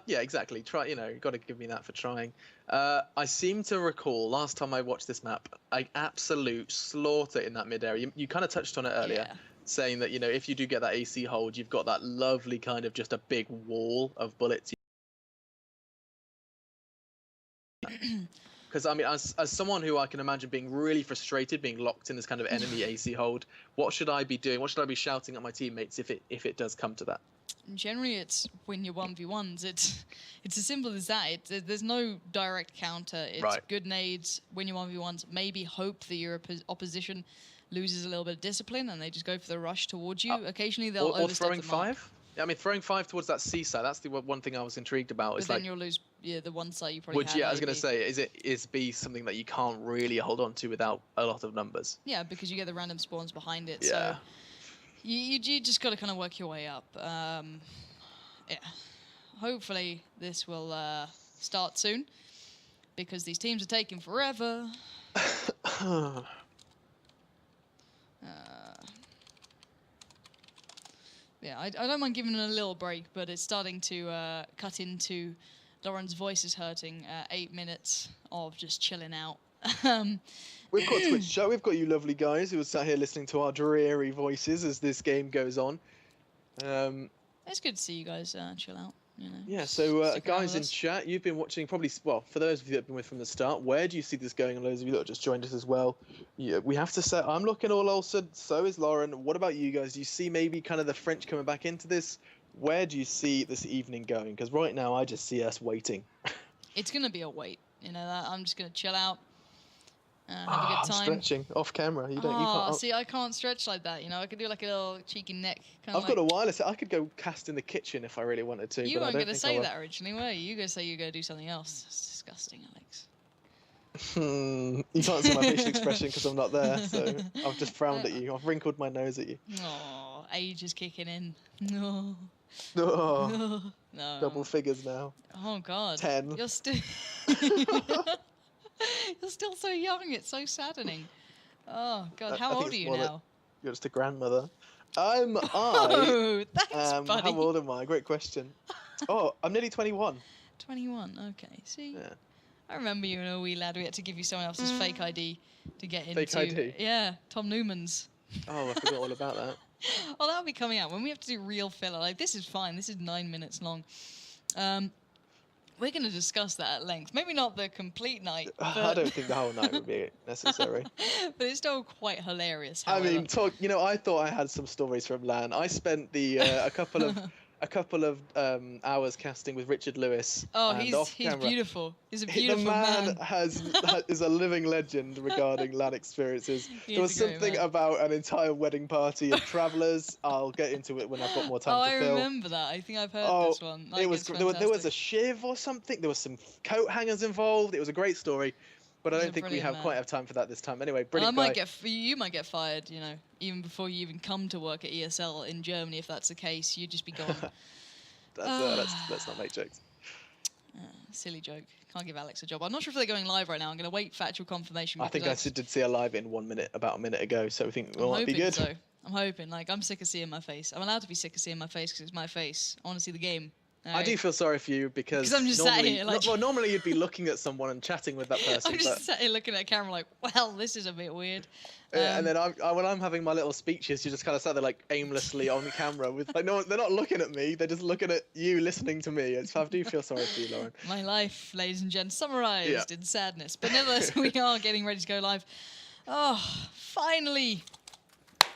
Yeah, exactly. Try, you've got to give me that for trying. I seem to recall last time I watched this map, an absolute slaughter in that mid area. You kind of touched on it earlier, saying that if you do get that AC hold, you've got that lovely kind of just a big wall of bullets. Because I mean, as someone who I can imagine being really frustrated, being locked in this kind of enemy AC hold, what should I be doing? What should I be shouting at my teammates if it does come to that? Generally, it's when you're 1v1s. It's as simple as that. There's no direct counter. It's good nades when you're 1v1s. Maybe hope that your opposition loses a little bit of discipline and they just go for the rush towards you. Occasionally, they'll overstep throwing the mark. 5. Yeah, I mean, throwing 5 towards that C side. That's the one thing I was intrigued about. But it's then like, you'll lose the one side you probably had. I was going to say, is B something that you can't really hold on to without a lot of numbers? Yeah, because you get the random spawns behind it. Yeah. So you just got to kind of work your way up. Yeah. Hopefully this will start soon, because these teams are taking forever. Yeah, I don't mind giving it a little break, but it's starting to cut into Lauren's voice is hurting. 8 minutes of just chilling out. We've got Twitch chat. We've got you lovely guys who are sat here listening to our dreary voices as this game goes on. It's good to see you guys chill out. Yeah, so guys in chat, you've been watching probably, well, for those of you that have been with from the start, where do you see this going? And those of you that have just joined us as well, we have to say, I'm looking all Alsen, so is Lauren. What about you guys? Do you see maybe kind of the French coming back into this? Where do you see this evening going? Because right now, I just see us waiting. It's going to be a wait. I'm just going to chill out. Have a good time. I'm stretching off camera. You can't. See, I can't stretch like that. I could do like a little cheeky neck. I've got a wireless. I could go cast in the kitchen if I really wanted to. You weren't going to say that originally, were you? You were going to say you were going to do something else. It's disgusting, Alex. You can't see my facial expression because I'm not there, so I've just frowned at you. I've wrinkled my nose at you. Oh, age is kicking in. No. Oh, no. Double figures now. Oh God. 10. You're still. You're still so young. It's so saddening. Oh God, how old are you now? You're just a grandmother. Oh, thanks, buddy. How old am I? Great question. Oh, I'm nearly 21. 21, okay. See? Yeah. I remember you when a wee lad. We had to give you someone else's fake ID to get into. Fake ID? Yeah, Tom Newman's. Oh, I forgot all about that. Well, that'll be coming out when we have to do real filler. Like, this is fine. This is 9 minutes long. We're going to discuss that at length. Maybe not the complete night. I don't think the whole night would be necessary. But it's still quite hilarious. However. I mean, I thought I had some stories from LAN. I spent a couple of hours casting with Richard Lewis. Oh, he's beautiful. He's a beautiful man. The man is a living legend regarding LAN experiences. There was something about an entire wedding party of travellers. I'll get into it when I've got more time to film. I remember that. I think I've heard this one. There was a shiv or something. There was some coat hangers involved. It was a great story. But I don't think we quite have time for that this time. Anyway, brilliant guy. You might get fired, you know, even before you even come to work at ESL in Germany. If that's the case, you'd just be gone. Let's not make jokes. Silly joke. Can't give Alex a job. I'm not sure if they're going live right now. I'm going to wait for actual confirmation. I think I did see a live in 1 minute, about a minute ago. So I think it might be good. So. I'm hoping. Like, I'm sick of seeing my face. I'm allowed to be sick of seeing my face because it's my face. I want to see the game. I do feel sorry for you because I'm just sat here, like... normally you'd be looking at someone and chatting with that person. I'm just sat here looking at a camera like, well, this is a bit weird. And then when I'm having my little speeches, you just kind of sat there like aimlessly on camera with like no, they're not looking at me. They're just looking at you, listening to me. I do feel sorry for you, Lauren. My life, ladies and gents, summarised in sadness. But nevertheless, we are getting ready to go live. Oh, finally.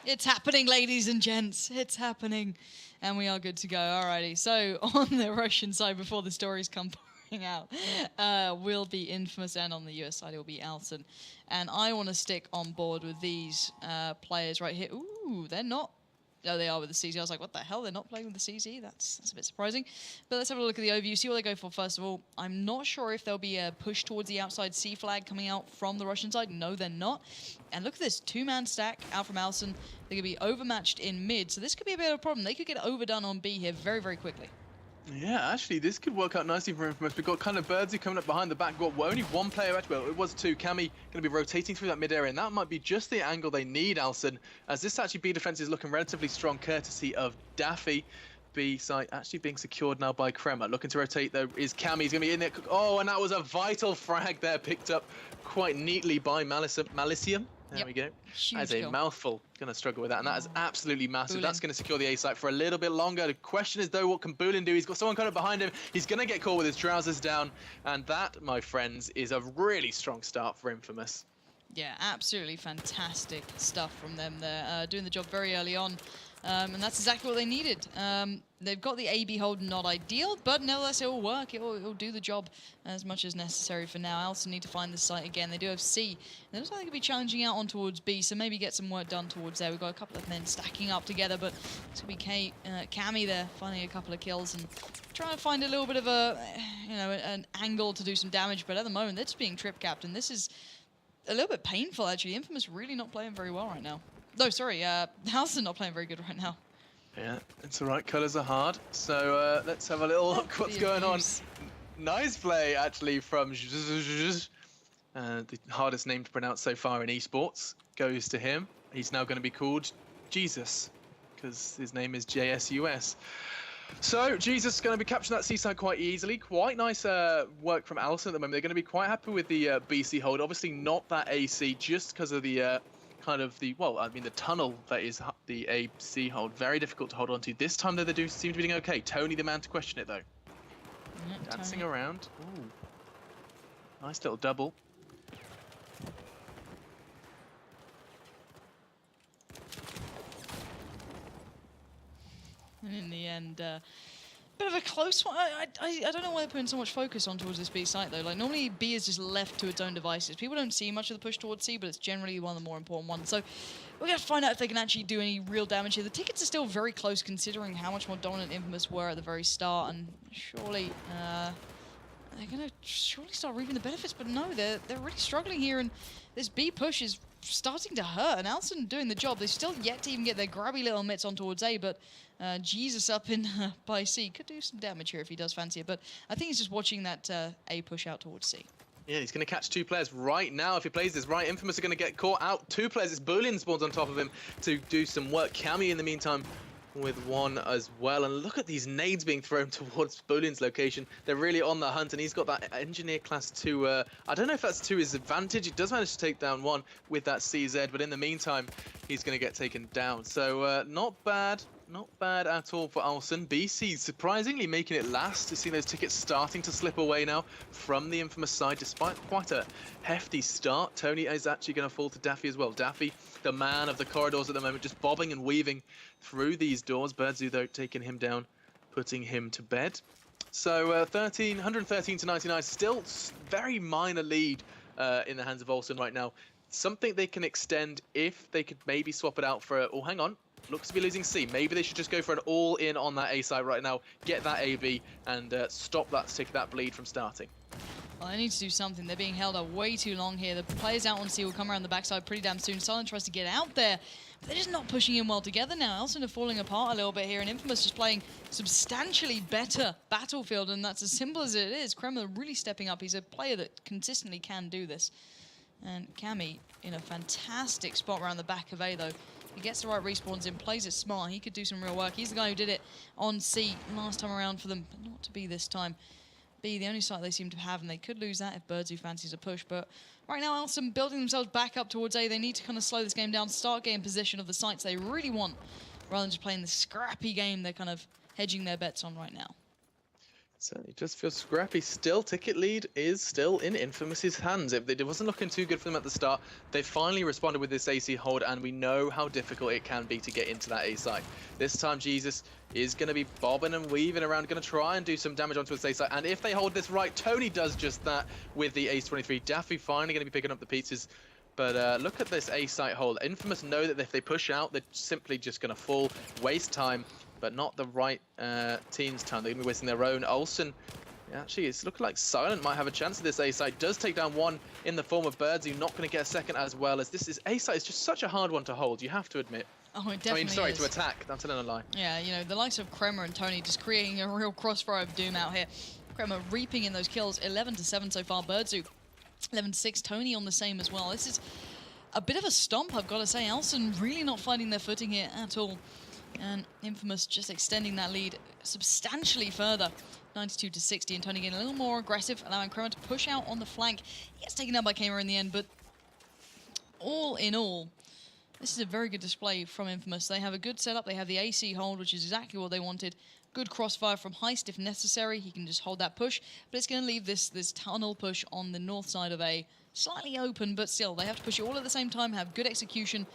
It's happening, ladies and gents. It's happening. And we are good to go. Alrighty. So on the Russian side, before the stories come pouring out, will be InFamous, and on the US side, it will be Alsen. And I want to stick on board with these players right here. Ooh, they're not. Oh, they are with the CZ. I was like, what the hell? They're not playing with the CZ? That's a bit surprising. But let's have a look at the overview, see what they go for first of all. I'm not sure if there'll be a push towards the outside C flag coming out from the Russian side. No, they're not. And look at this, two-man stack out from Alsen. They're going to be overmatched in mid, so this could be a bit of a problem. They could get overdone on B here very, very quickly. Yeah, actually, this could work out nicely for InFamous. We've got kind of Birdsy coming up behind the back. We've got only one player, actually, well, it was two. Cammy going to be rotating through that mid area, and that might be just the angle they need, Alsen, as this actually B defense is looking relatively strong, courtesy of Daffy. B site actually being secured now by Kremer. Looking to rotate, though, is Cammy. He's going to be in there. Oh, and that was a vital frag there, picked up quite neatly by Malicium. There we go. As a mouthful. Going to struggle with that. And that is absolutely massive. Bulin. That's going to secure the A site for a little bit longer. The question is, though, what can Bulin do? He's got someone kind of behind him. He's going to get caught with his trousers down. And that, my friends, is a really strong start for InFamous. Yeah, absolutely fantastic stuff from them there. Doing the job very early on. And that's exactly what they needed. They've got the AB hold, not ideal, but nevertheless it will work. It will do the job as much as necessary for now. Alsen need to find the site again. They do have C. It looks like they could be challenging out on towards B, so maybe get some work done towards there. We've got a couple of men stacking up together, but it's going to be Cammy there, finding a couple of kills and trying to find a little bit of an angle to do some damage. But at the moment, they're just being trip capped, and this is a little bit painful, actually. InFamous really not playing very well right now. No, sorry, Alsen not playing very good right now. Yeah, it's all right. Colours are hard. So let's have a little look what's going on. Nice play, actually, from the hardest name to pronounce so far in esports. Goes to him. He's now going to be called Jesus, because his name is JSUS. So Jesus is going to be capturing that C-side quite easily. Quite nice work from Alsen at the moment. They're going to be quite happy with the BC hold. Obviously not that AC, just because of the... the tunnel that is the AC hold. Very difficult to hold on to. This time, though, they do seem to be doing okay. Tony, the man to question it, though. Dancing around. Ooh. Nice little double. And in the end, bit of a close one. I don't know why they're putting so much focus on towards this B site, though. Like, normally B is just left to its own devices. People don't see much of the push towards C, but it's generally one of the more important ones. So we're going to find out if they can actually do any real damage here. The tickets are still very close, considering how much more dominant InFamous were at the very start, and surely they're going to start reaping the benefits. But no, they're really struggling here, and this B push is starting to hurt, and Alsen doing the job. They've still yet to even get their grabby little mitts on towards A, but Jesus up in by C could do some damage here if he does fancy it, but I think he's just watching that A push out towards C. Yeah, he's going to catch 2 players right now. If he plays this right, InFamous are going to get caught out. 2 players. It's Boolean spawns on top of him to do some work. Cammy in the meantime with 1 as well. And look at these nades being thrown towards Boolean's location. They're really on the hunt, and he's got that Engineer Class 2. I don't know if that's to his advantage. He does manage to take down 1 with that CZ, but in the meantime, he's going to get taken down. So not bad. Not bad at all for Alsen. BC surprisingly making it last. To see those tickets starting to slip away now from the InFamous side, despite quite a hefty start. Tony is actually going to fall to Daffy as well. Daffy, the man of the corridors at the moment, just bobbing and weaving through these doors. Birdzu, though, taking him down, putting him to bed. So 113 to 99, still very minor lead in the hands of Alsen right now. Something they can extend if they could maybe swap it out for oh, hang on. Looks to be losing C. Maybe they should just go for an all-in on that A side right now, get that AB, and stop that bleed from starting. Well, they need to do something. They're being held up way too long here. The players out on C will come around the backside pretty damn soon. Silent tries to get out there, but they're just not pushing in well together now. Alsen are falling apart a little bit here, and InFamous just playing substantially better Battlefield, and that's as simple as it is. Kremer really stepping up. He's a player that consistently can do this. And Cammy in a fantastic spot around the back of A, though. He gets the right respawns in, plays it smart. He could do some real work. He's the guy who did it on C last time around for them, but not to B this time. B, the only site they seem to have, and they could lose that if Birdzu fancies a push. But right now, Alsen building themselves back up towards A. They need to kind of slow this game down, start getting possession of the sites they really want, rather than just playing the scrappy game they're kind of hedging their bets on right now. Certainly just feels scrappy. Still, ticket lead is still in InFamous's hands. It wasn't looking too good for them at the start. They finally responded with this AC hold, and we know how difficult it can be to get into that A site. This time, Jesus is going to be bobbing and weaving around, going to try and do some damage onto his A site. And if they hold this right, Tony does just that with the Ace 23. Daffy finally going to be picking up the pieces. But look at this A site hold. InFamous know that if they push out, they're simply just going to fall, waste time. But not the right team's time. They're going to be wasting their own. Alsen, actually, it's looking like Silent might have a chance at this A site. Does take down 1 in the form of Birdzu. Not going to get a second as well, as this is A site is just such a hard one to hold. You have to admit. Oh, it definitely sorry, is. to attack. I'm telling a lie. Yeah, you know, the likes of Kremer and Tony just creating a real crossfire of doom out here. Kremer reaping in those kills, 11-7 so far. Birdzu, 11-6. Tony on the same as well. This is a bit of a stomp, I've got to say. Alsen really not finding their footing here at all. And InFamous just extending that lead substantially further, 92-60, and Tony getting a little more aggressive, allowing Kremer to push out on the flank. He gets taken down by Kamer in the end, but all in all, this is a very good display from InFamous. They have a good setup. They have the AC hold, which is exactly what they wanted. Good crossfire from Heist if necessary. He can just hold that push, but it's going to leave this tunnel push on the north side of A slightly open, but still, they have to push it all at the same time, have good execution.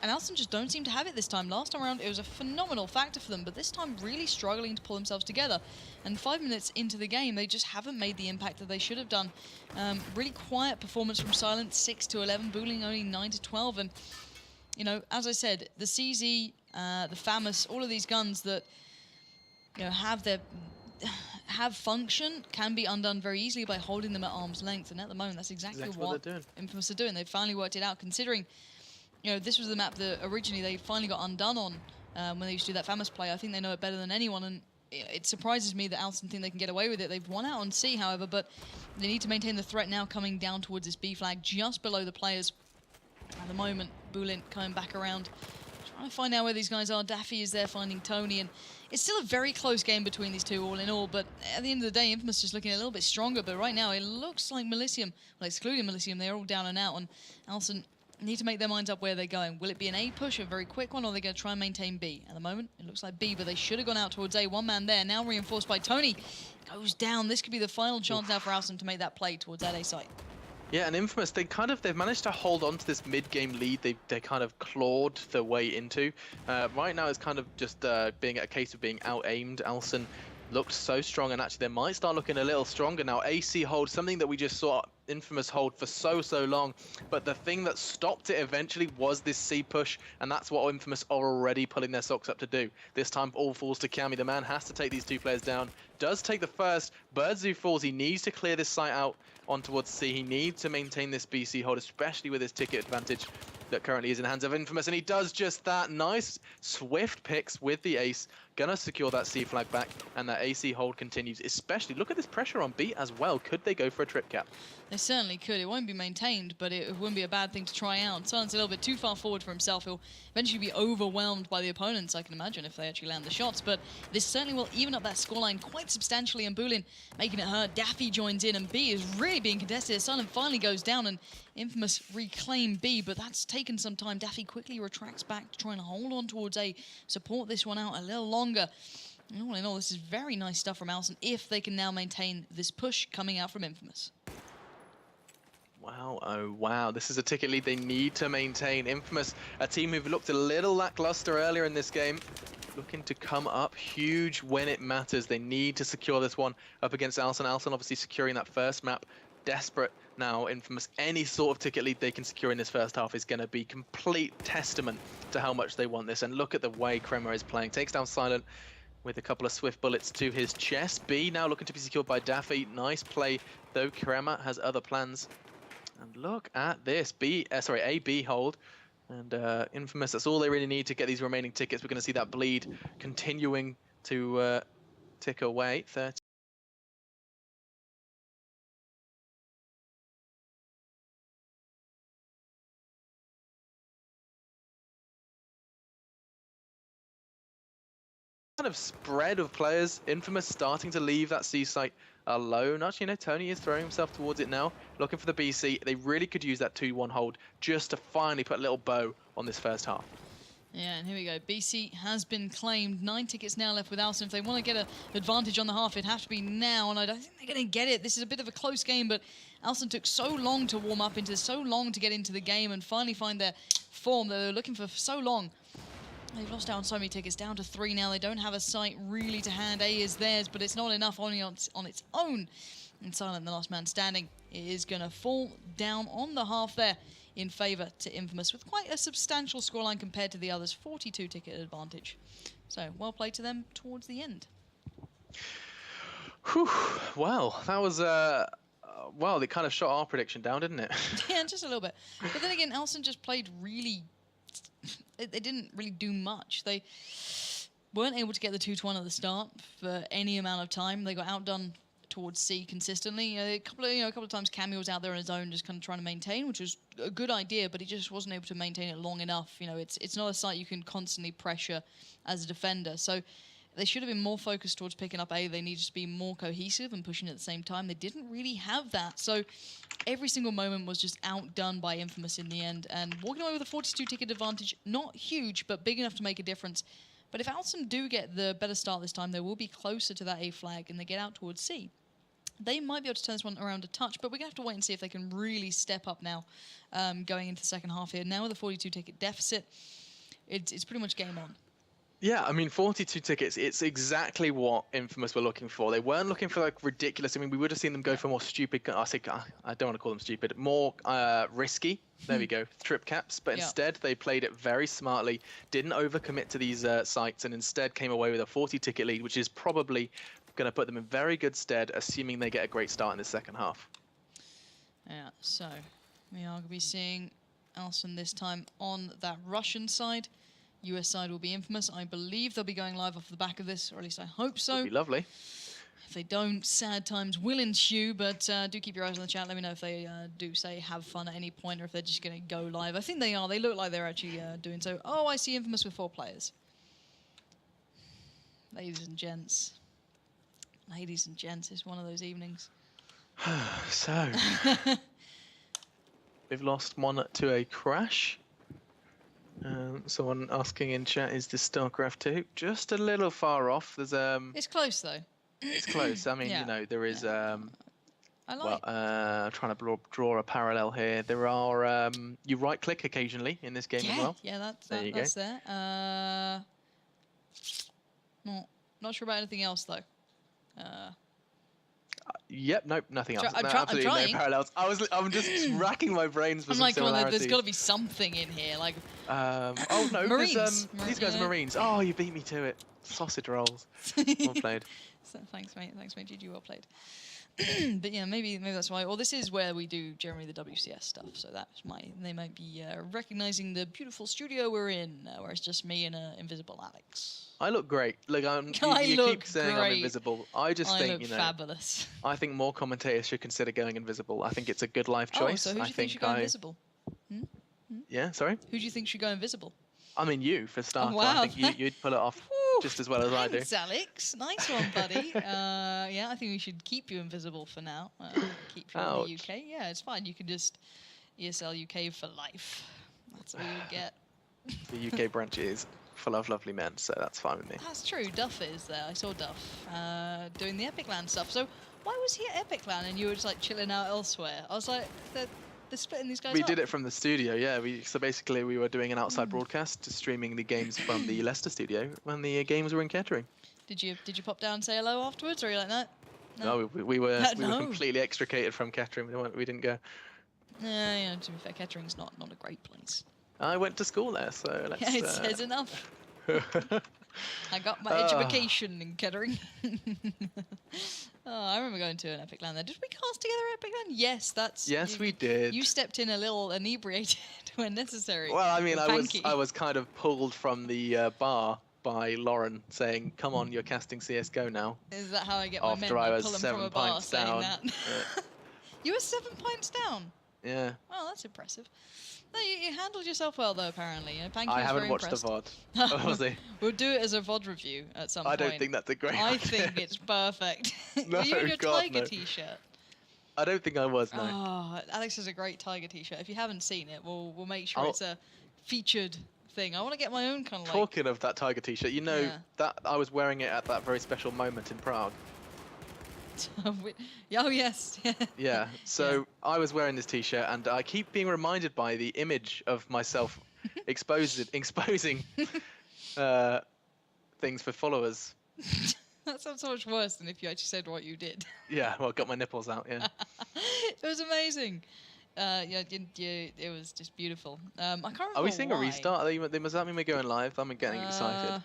And Alsen just don't seem to have it this time. Last time around, it was a phenomenal factor for them, but this time really struggling to pull themselves together. And 5 minutes into the game, they just haven't made the impact that they should have done. Really quiet performance from Silent, 6-11, Boolean only 9-12. And, you know, as I said, the CZ, the FAMOUS, all of these guns that, you know, have function can be undone very easily by holding them at arm's length. And at the moment, that's exactly what InFamous are doing. They've finally worked it out, considering, you know, this was the map that originally they finally got undone on when they used to do that FAMOUS play. I think they know it better than anyone, and it surprises me that Alsen think they can get away with it. They've won out on C, however, but they need to maintain the threat now coming down towards this B flag, just below the players. At the moment, Boolean coming back around, trying to find out where these guys are. Daffy is there finding Tony, and it's still a very close game between these two, all in all, but at the end of the day, InFamous just looking a little bit stronger, but right now it looks like Melicium, well, excluding Melicium, they're all down and out, and Alsen need to make their minds up where they're going. Will it be an A push, a very quick one, or are they going to try and maintain B? At the moment, it looks like B, but they should have gone out towards A. One man there, now reinforced by Tony. Goes down. This could be the final chance now for Alsen to make that play towards that A site. Yeah, and InFamous, they've managed to hold on to this mid-game lead they kind of clawed their way into. Right now it's kind of just being a case of being out-aimed. Alsen looked so strong, and actually they might start looking a little stronger now. AC hold, something that we just saw InFamous hold for so long, but the thing that stopped it eventually was this C push, and that's what InFamous are already pulling their socks up to do. This time all falls to Cammy. The man has to take these two players down, does take the first. Birdzu falls. He needs to clear this site out on towards C. He needs to maintain this BC hold, especially with his ticket advantage. that currently is in the hands of InFamous, and he does just that. Nice, swift picks with the ace. Gonna secure that C flag back, and that AC hold continues. Especially, look at this pressure on B as well. Could they go for a trip cap? They certainly could. It won't be maintained, but it wouldn't be a bad thing to try out. Silent's a little bit too far forward for himself. He'll eventually be overwhelmed by the opponents, I can imagine, if they actually land the shots. But this certainly will even up that scoreline quite substantially, and Boolin making it hurt. Daffy joins in, and B is really being contested. Silent finally goes down, and InFamous reclaim B, but that's taken some time. Daffy quickly retracts back to try and hold on towards A, support this one out a little longer. And all in all, this is very nice stuff from Alsen if they can now maintain this push coming out from InFamous. Wow, oh wow, this is a ticket lead they need to maintain. InFamous, a team who've looked a little lackluster earlier in this game, looking to come up huge when it matters. They need to secure this one up against Alsen. Alsen obviously securing that first map. Desperate now, InFamous. Any sort of ticket lead they can secure in this first half is going to be complete testament to how much they want this. And look at the way Kremer is playing. Takes down Silent with a couple of swift bullets to his chest. B now looking to be secured by Daffy. Nice play, though Kremer has other plans. And look at this, A-B hold. And InFamous, that's all they really need to get these remaining tickets. We're going to see that bleed continuing to tick away. 30. Kind of spread of players. InFamous starting to leave that C site alone. Actually, you know, Tony is throwing himself towards it now, looking for the BC. They really could use that 2-1 hold just to finally put a little bow on this first half. Yeah, and here we go. BC has been claimed. 9 tickets now left with Alsen. If they want to get an advantage on the half, it'd have to be now, and I don't think they're going to get it. This is a bit of a close game, but Alsen took so long to warm up into, so long to get into the game and finally find their form that they were looking for so long. They've lost out on so many tickets, down to 3 now. They don't have a site really to hand. A is theirs, but it's not enough only on its own. And Silent, the last man standing, is going to fall down on the half there in favour to InFamous with quite a substantial scoreline compared to the others. 42 ticket advantage. So, well played to them towards the end. Whew. Well, that was... well, they kind of shot our prediction down, didn't it? Yeah, just a little bit. But then again, Alsen just played really... They didn't really do much. They weren't able to get the 2-1 at the start for any amount of time. They got outdone towards C consistently. A couple of times Cammy was out there on his own, just kind of trying to maintain, which was a good idea, but he just wasn't able to maintain it long enough. You know, it's not a site you can constantly pressure as a defender. So they should have been more focused towards picking up A. They needed to be more cohesive and pushing at the same time. They didn't really have that. So every single moment was just outdone by InFamous in the end. And walking away with a 42 ticket advantage, not huge, but big enough to make a difference. But if Alsen do get the better start this time, they will be closer to that A flag and they get out towards C. They might be able to turn this one around a touch, but we're going to have to wait and see if they can really step up now going into the second half here. Now with a 42 ticket deficit, it's pretty much game on. Yeah, I mean, 42 tickets, it's exactly what InFamous were looking for. They weren't looking for, like, ridiculous. I mean, we would have seen them go for more stupid, I don't want to call them stupid, more risky, there we go, trip caps. But instead, they played it very smartly, didn't overcommit to these sites, and instead came away with a 40 ticket lead, which is probably going to put them in very good stead, assuming they get a great start in the second half. Yeah, so we are going to be seeing Alsen this time on that Russian side. US side will be InFamous. I believe they'll be going live off the back of this, or at least I hope so. That'd be lovely. If they don't, sad times will ensue, but do keep your eyes on the chat. Let me know if they do say have fun at any point, or if they're just going to go live. I think they are. They look like they're actually doing so. Oh, I see InFamous with 4 players. Ladies and gents. Ladies and gents, it's one of those evenings. So, we've lost one to a crash. Someone asking in chat, is this StarCraft 2? Just a little far off. There's It's close though. It's close. I mean, you know, there is I like. I'm trying to draw a parallel here. There are you right-click occasionally in this game as well. Yeah, that's there. Not sure about anything else though. Yep, nope, nothing else. I'm absolutely trying. no parallels. I'm just racking my brains for some like, similarities. there's got to be something in here, like. Oh no, Marines. These guys are Marines. Oh, you beat me to it. Sausage rolls. Well played. So, thanks, mate. Thanks, mate. GG, well played. But yeah, maybe that's why. Or this is where we do generally the WCS stuff. So they might be recognizing the beautiful studio we're in, where it's just me and invisible Alex. I look great. Look, you keep saying I'm invisible. I just think, fabulous. I think more commentators should consider going invisible. I think it's a good life choice. So who do you think should go invisible? Yeah, sorry? Who do you think should go invisible? I mean, you, for starters. Oh, wow. I think you'd pull it off just as well as I do. Thanks, Alex. Nice one, buddy. Yeah, I think we should keep you invisible for now. Keep you in the UK. Yeah, it's fine. You can just ESL UK for life. That's all you get. The UK branch is full of lovely men, so that's fine with me. That's true. Duff is there. I saw Duff doing the Epic Land stuff. So why was he at Epic Land and you were just like chilling out elsewhere? I was like, they're splitting these guys up. We did it from the studio, yeah. So basically we were doing an outside broadcast, streaming the games from the Leicester studio when the games were in Kettering. Did you pop down and say hello afterwards, or are you like, no? No, we were completely extricated from Kettering. We didn't go. Yeah, to be fair, Kettering's not a great place. I went to school there, so let's... Yeah, it says enough. I got my education in Kettering. I remember going to an Epic Land there. Did we cast together at Epic Land? Yes, Yes, we did. You stepped in a little inebriated when necessary. Well, I mean, I was kind of pulled from the bar by Lauren saying, "Come on, you're casting CS:GO now." Is that how I get my men? After I was pull them 7 from a bar pints saying down. that. You were 7 pints down. Yeah. Well, that's impressive. No, you handled yourself well, though, apparently. I haven't watched the VOD. Obviously. We'll do it as a VOD review at some point. I don't think that's a great idea. I think it's perfect. No, Were you in your Tiger no. t-shirt? I don't think I was, no. Oh, Alex has a great Tiger t-shirt. If you haven't seen it, we'll make sure it's a featured thing. I want to get my own kind of Talking of that Tiger t-shirt, you know that I was wearing it at that very special moment in Prague. Oh, yes. Yeah, so I was wearing this t-shirt and I keep being reminded by the image of myself exposing things for followers. That sounds so much worse than if you actually said what you did. Yeah, well, got my nipples out, yeah. It was amazing. It was just beautiful. I can't remember. Are we seeing a restart? Does that mean we're going live? I'm getting excited.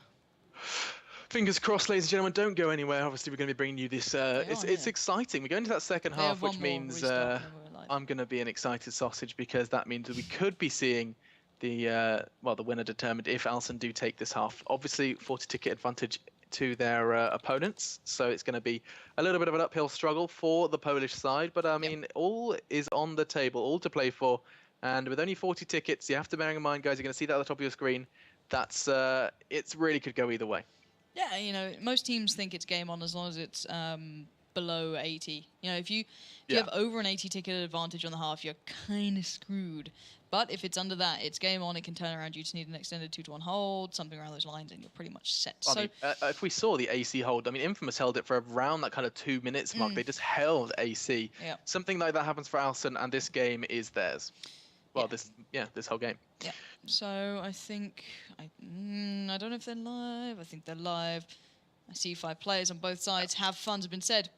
Fingers crossed, ladies and gentlemen, don't go anywhere. Obviously, we're going to be bringing you this. It's exciting. We're going into that second half, which means I'm going to be an excited sausage because that means that we could be seeing the winner determined if Alsen do take this half. Obviously, 40 ticket advantage to their opponents, so it's going to be a little bit of an uphill struggle for the Polish side. But I mean, all is on the table, all to play for. And with only 40 tickets, you have to bear in mind, guys, you're going to see that at the top of your screen. That's it really could go either way. Yeah, you know, most teams think it's game on as long as it's below 80. You know, if you have over an 80 ticket advantage on the half, you're kind of screwed. But if it's under that, it's game on. It can turn around. You just need an extended 2-to-1 hold, something around those lines, and you're pretty much set. I mean, if we saw the AC hold, I mean, InFamous held it for around that kind of 2 minutes mark. They just held AC. Yeah. Something like that happens for Alsen, and this game is theirs. Well, this whole game. Yeah. So I think I don't know if they're live. I think they're live. I see 5 players on both sides. Have fun's been said.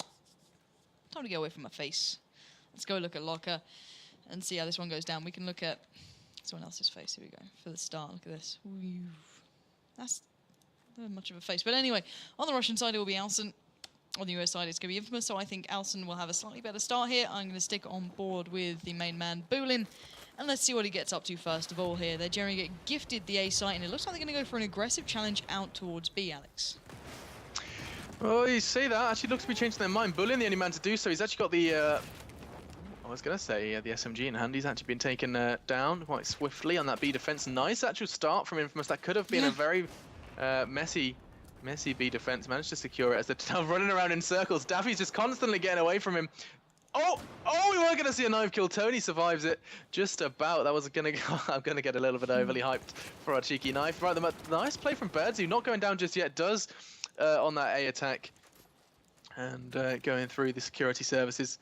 Time to get away from my face. Let's go look at Locker and see how this one goes down. We can look at someone else's face. Here we go for the start. Look at this. That's not much of a face. But anyway, on the Russian side, it will be Alsen. On the US side, it's going to be InFamous. So I think Alsen will have a slightly better start here. I'm going to stick on board with the main man, Bulin. And let's see what he gets up to first of all here. They're generally get gifted the A site, and it looks like they're going to go for an aggressive challenge out towards B, Alex. Well, you see that. Actually looks to be changing their mind. Bulin, the only man to do so. He's actually got the... I was going to say the SMG in hand. He's actually been taken down quite swiftly on that B defense. Nice actual start from InFamous. That could have been a very messy B defense. Managed to secure it as they're running around in circles. Daffy's just constantly getting away from him. Oh, we were going to see a knife kill. Tony survives it just about. That was going to... I'm going to get a little bit overly hyped for our cheeky knife. Right, the nice play from Birdsu. Not going down just yet. Does on that A attack. And going through the security services.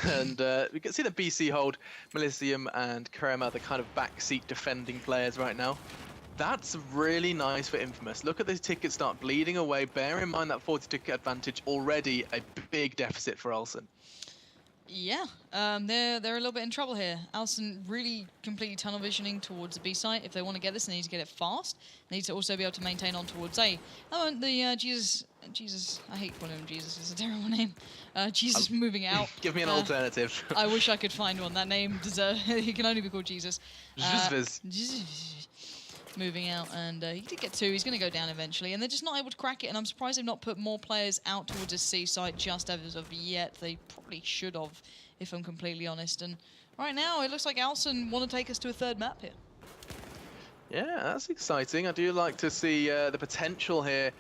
And we can see the BC hold. Melisium and Krema, the kind of backseat defending players right now. That's really nice for InFamous. Look at these tickets start bleeding away. Bear in mind that 40 ticket advantage already a big deficit for Alsen. Yeah, they're a little bit in trouble here. Alsen really completely tunnel visioning towards the B site. If they want to get this, they need to get it fast. They need to also be able to maintain on towards A. Oh, and the Jesus, I hate calling him Jesus. It's a terrible name. Jesus moving out. Give me an alternative. I wish I could find one. That name he can only be called Jesus. Moving out, and he did get 2. He's going to go down eventually, and they're just not able to crack it, and I'm surprised they've not put more players out towards a C site just as of yet. They probably should have, if I'm completely honest. And right now, it looks like Alsen want to take us to a 3rd map here. Yeah, that's exciting. I do like to see the potential here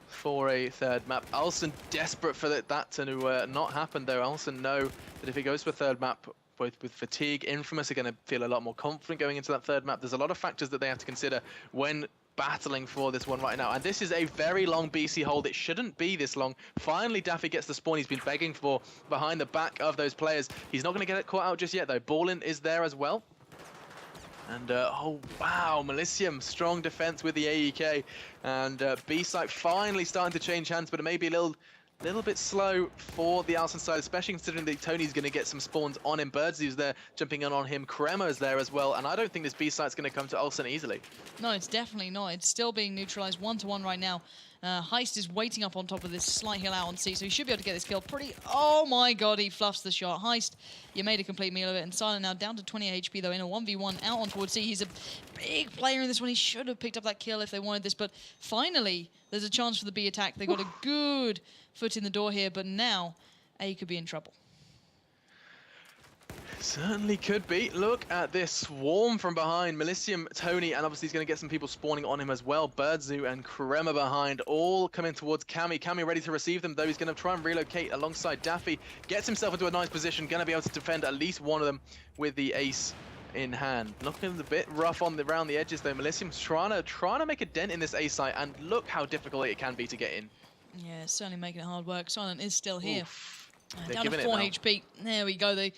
for a 3rd map. Alsen desperate for that to not happen, though. Alsen know that if it goes to a 3rd map, with fatigue, InFamous are going to feel a lot more confident going into that 3rd map. There's a lot of factors that they have to consider when battling for this one right now. And this is a very long BC hold. It shouldn't be this long. Finally, Daffy gets the spawn he's been begging for behind the back of those players. He's not going to get it caught out just yet, though. Ballin is there as well. And, oh, wow, Melicium, strong defense with the AEK. And B-site finally starting to change hands, but it may be a little bit slow for the Alsen side, especially considering that Tony's going to get some spawns on him. Birdsy's there, jumping on him. Kremo's there as well, and I don't think this B-site's going to come to Alsen easily. No, it's definitely not. It's still being neutralized 1-1 right now. Heist is waiting up on top of this slight hill out on C, so he should be able to get this kill pretty... Oh my god, he fluffs the shot. Heist, you made a complete meal of it, and Silent now down to 28 HP, though, in a 1v1 out on towards C. He's a big player in this one. He should have picked up that kill if they wanted this, but finally, there's a chance for the B attack. They got a good foot in the door here, but now A could be in trouble. Certainly could be. Look at this swarm from behind. Melicium, Tony, and obviously he's going to get some people spawning on him as well. Birdzoo and Krema behind, all coming towards Cammy. Cammy ready to receive them, though he's going to try and relocate alongside Daffy. Gets himself into a nice position, going to be able to defend at least one of them with the ace in hand. Looking a bit rough around the edges, though. Melicium's trying to make a dent in this A site, and look how difficult it can be to get in. Yeah, it's certainly making it hard work. Silent is still here. Down to 4 HP. There we go. They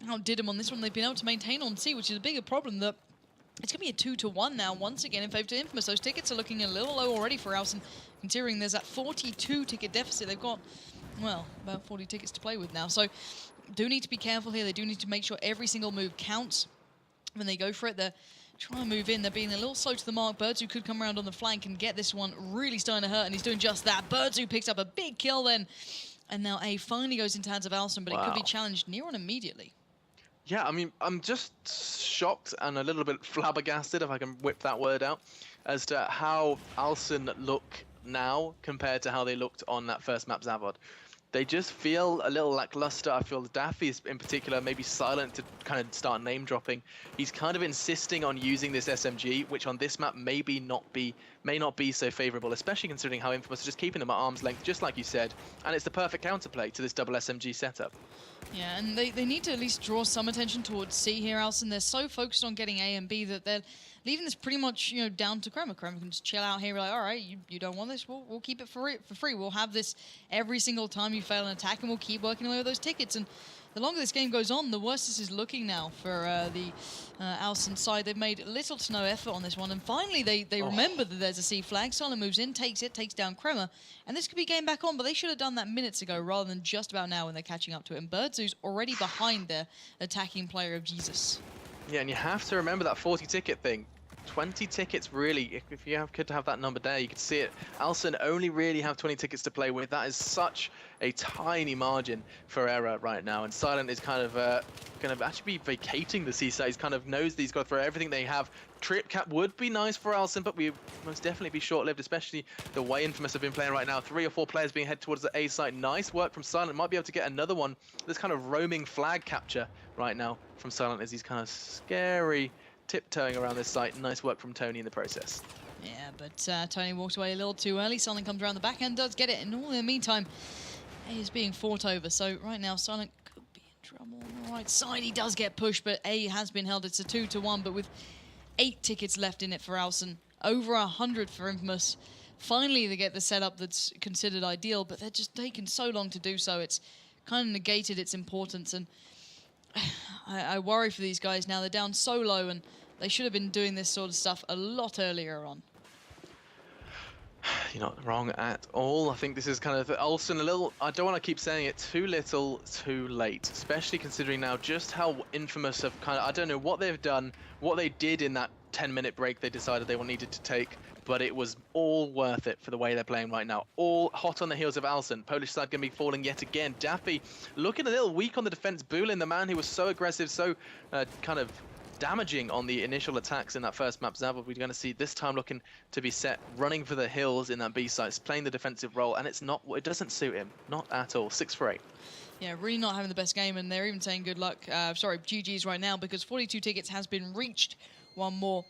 outdid him on this one. They've been able to maintain on C, which is a bigger problem. That it's going to be a 2-1 now, once again, in favor to InFamous. Those tickets are looking a little low already for Alsen, considering there's that 42 ticket deficit. They've got, well, about 40 tickets to play with now. So do need to be careful here. They do need to make sure every single move counts when they go for it. They're trying to move in. They're being a little slow to the mark. Birdzoo could come around on the flank and get this one really starting to hurt, and he's doing just that. Birdzoo picks up a big kill then, and now A finally goes into hands of Alsen, but it could be challenged near on immediately. Yeah, I mean, I'm just shocked and a little bit flabbergasted, if I can whip that word out, as to how Alsen look now compared to how they looked on that first map, Zavod. They just feel a little lackluster. I feel Daffy is in particular maybe silent to kind of start name dropping. He's kind of insisting on using this SMG, which on this map may not be so favorable, especially considering how InFamous is just keeping them at arm's length, just like you said. And it's the perfect counterplay to this double SMG setup. Yeah, and they need to at least draw some attention towards C here, Alsen. They're so focused on getting A and B that they're leaving this pretty much, you know, down to Krema. Krema can just chill out here, like, all right, you don't want this, we'll keep it for free. We'll have this every single time you fail an attack, and we'll keep working away with those tickets. And the longer this game goes on, the worse this is looking now for the Alsen side. They've made little to no effort on this one, and finally they remember that there's a C flag. Silent moves in, takes down Krema, and this could be game back on, but they should have done that minutes ago rather than just about now when they're catching up to it. And Birdzoo's already behind their attacking player of Jesus. Yeah, and you have to remember that 40 ticket thing. 20 tickets, really, if you could have that number there, you could see it. Alsen only really have 20 tickets to play with. That is such a tiny margin for error right now, and Silent is kind of going to actually be vacating the C-side. He's kind of knows that he's got to throw everything they have. Trip cap would be nice for Alsen, but we most definitely be short-lived, especially the way InFamous have been playing right now. 3 or 4 players being head towards the A site. Nice work from Silent. Might be able to get another one. This kind of roaming flag capture right now from Silent as he's kind of scary tiptoeing around this site. Nice work from Tony in the process. Yeah, but Tony walked away a little too early. Silent comes around the back end, does get it, and all in the meantime, A is being fought over. So right now, Silent could be in trouble on the right side. He does get pushed, but A has been held. It's a 2-1, but with 8 tickets left in it for Alsen, over 100 for InFamous. Finally, they get the setup that's considered ideal, but they're just taking so long to do so. It's kind of negated its importance, and I worry for these guys now. They're down so low, and they should have been doing this sort of stuff a lot earlier on. You're not wrong at all. I think this is kind of Alsen a little, I don't want to keep saying it, too little, too late, especially considering now just how InFamous have kind of, I don't know what they've done, what they did in that 10-minute break they decided they needed to take, but it was all worth it for the way they're playing right now. All hot on the heels of Alsen. Polish side going to be falling yet again. Daffy looking a little weak on the defense. Bulin, the man who was so aggressive, so kind of damaging on the initial attacks in that first map. Zavod, we're going to see this time looking to be set, running for the hills in that B site, playing the defensive role, and it doesn't suit him, not at all. 6 for 8. Yeah, really not having the best game, and they're even saying good luck, sorry, GG's right now, because 42 tickets has been reached. One more.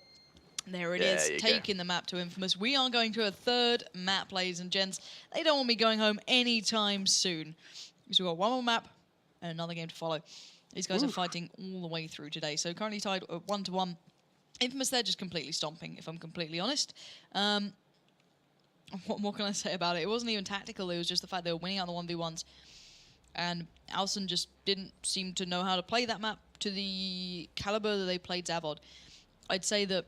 There it is, taking the map to InFamous. We are going to a 3rd map, ladies and gents. They don't want me going home anytime soon. So we've got one more map and another game to follow. These guys are fighting all the way through today. So currently tied 1-1. InFamous, they're just completely stomping, if I'm completely honest. What more can I say about it? It wasn't even tactical. It was just the fact they were winning out the 1v1s. And Alsen just didn't seem to know how to play that map to the caliber that they played Zavod. I'd say that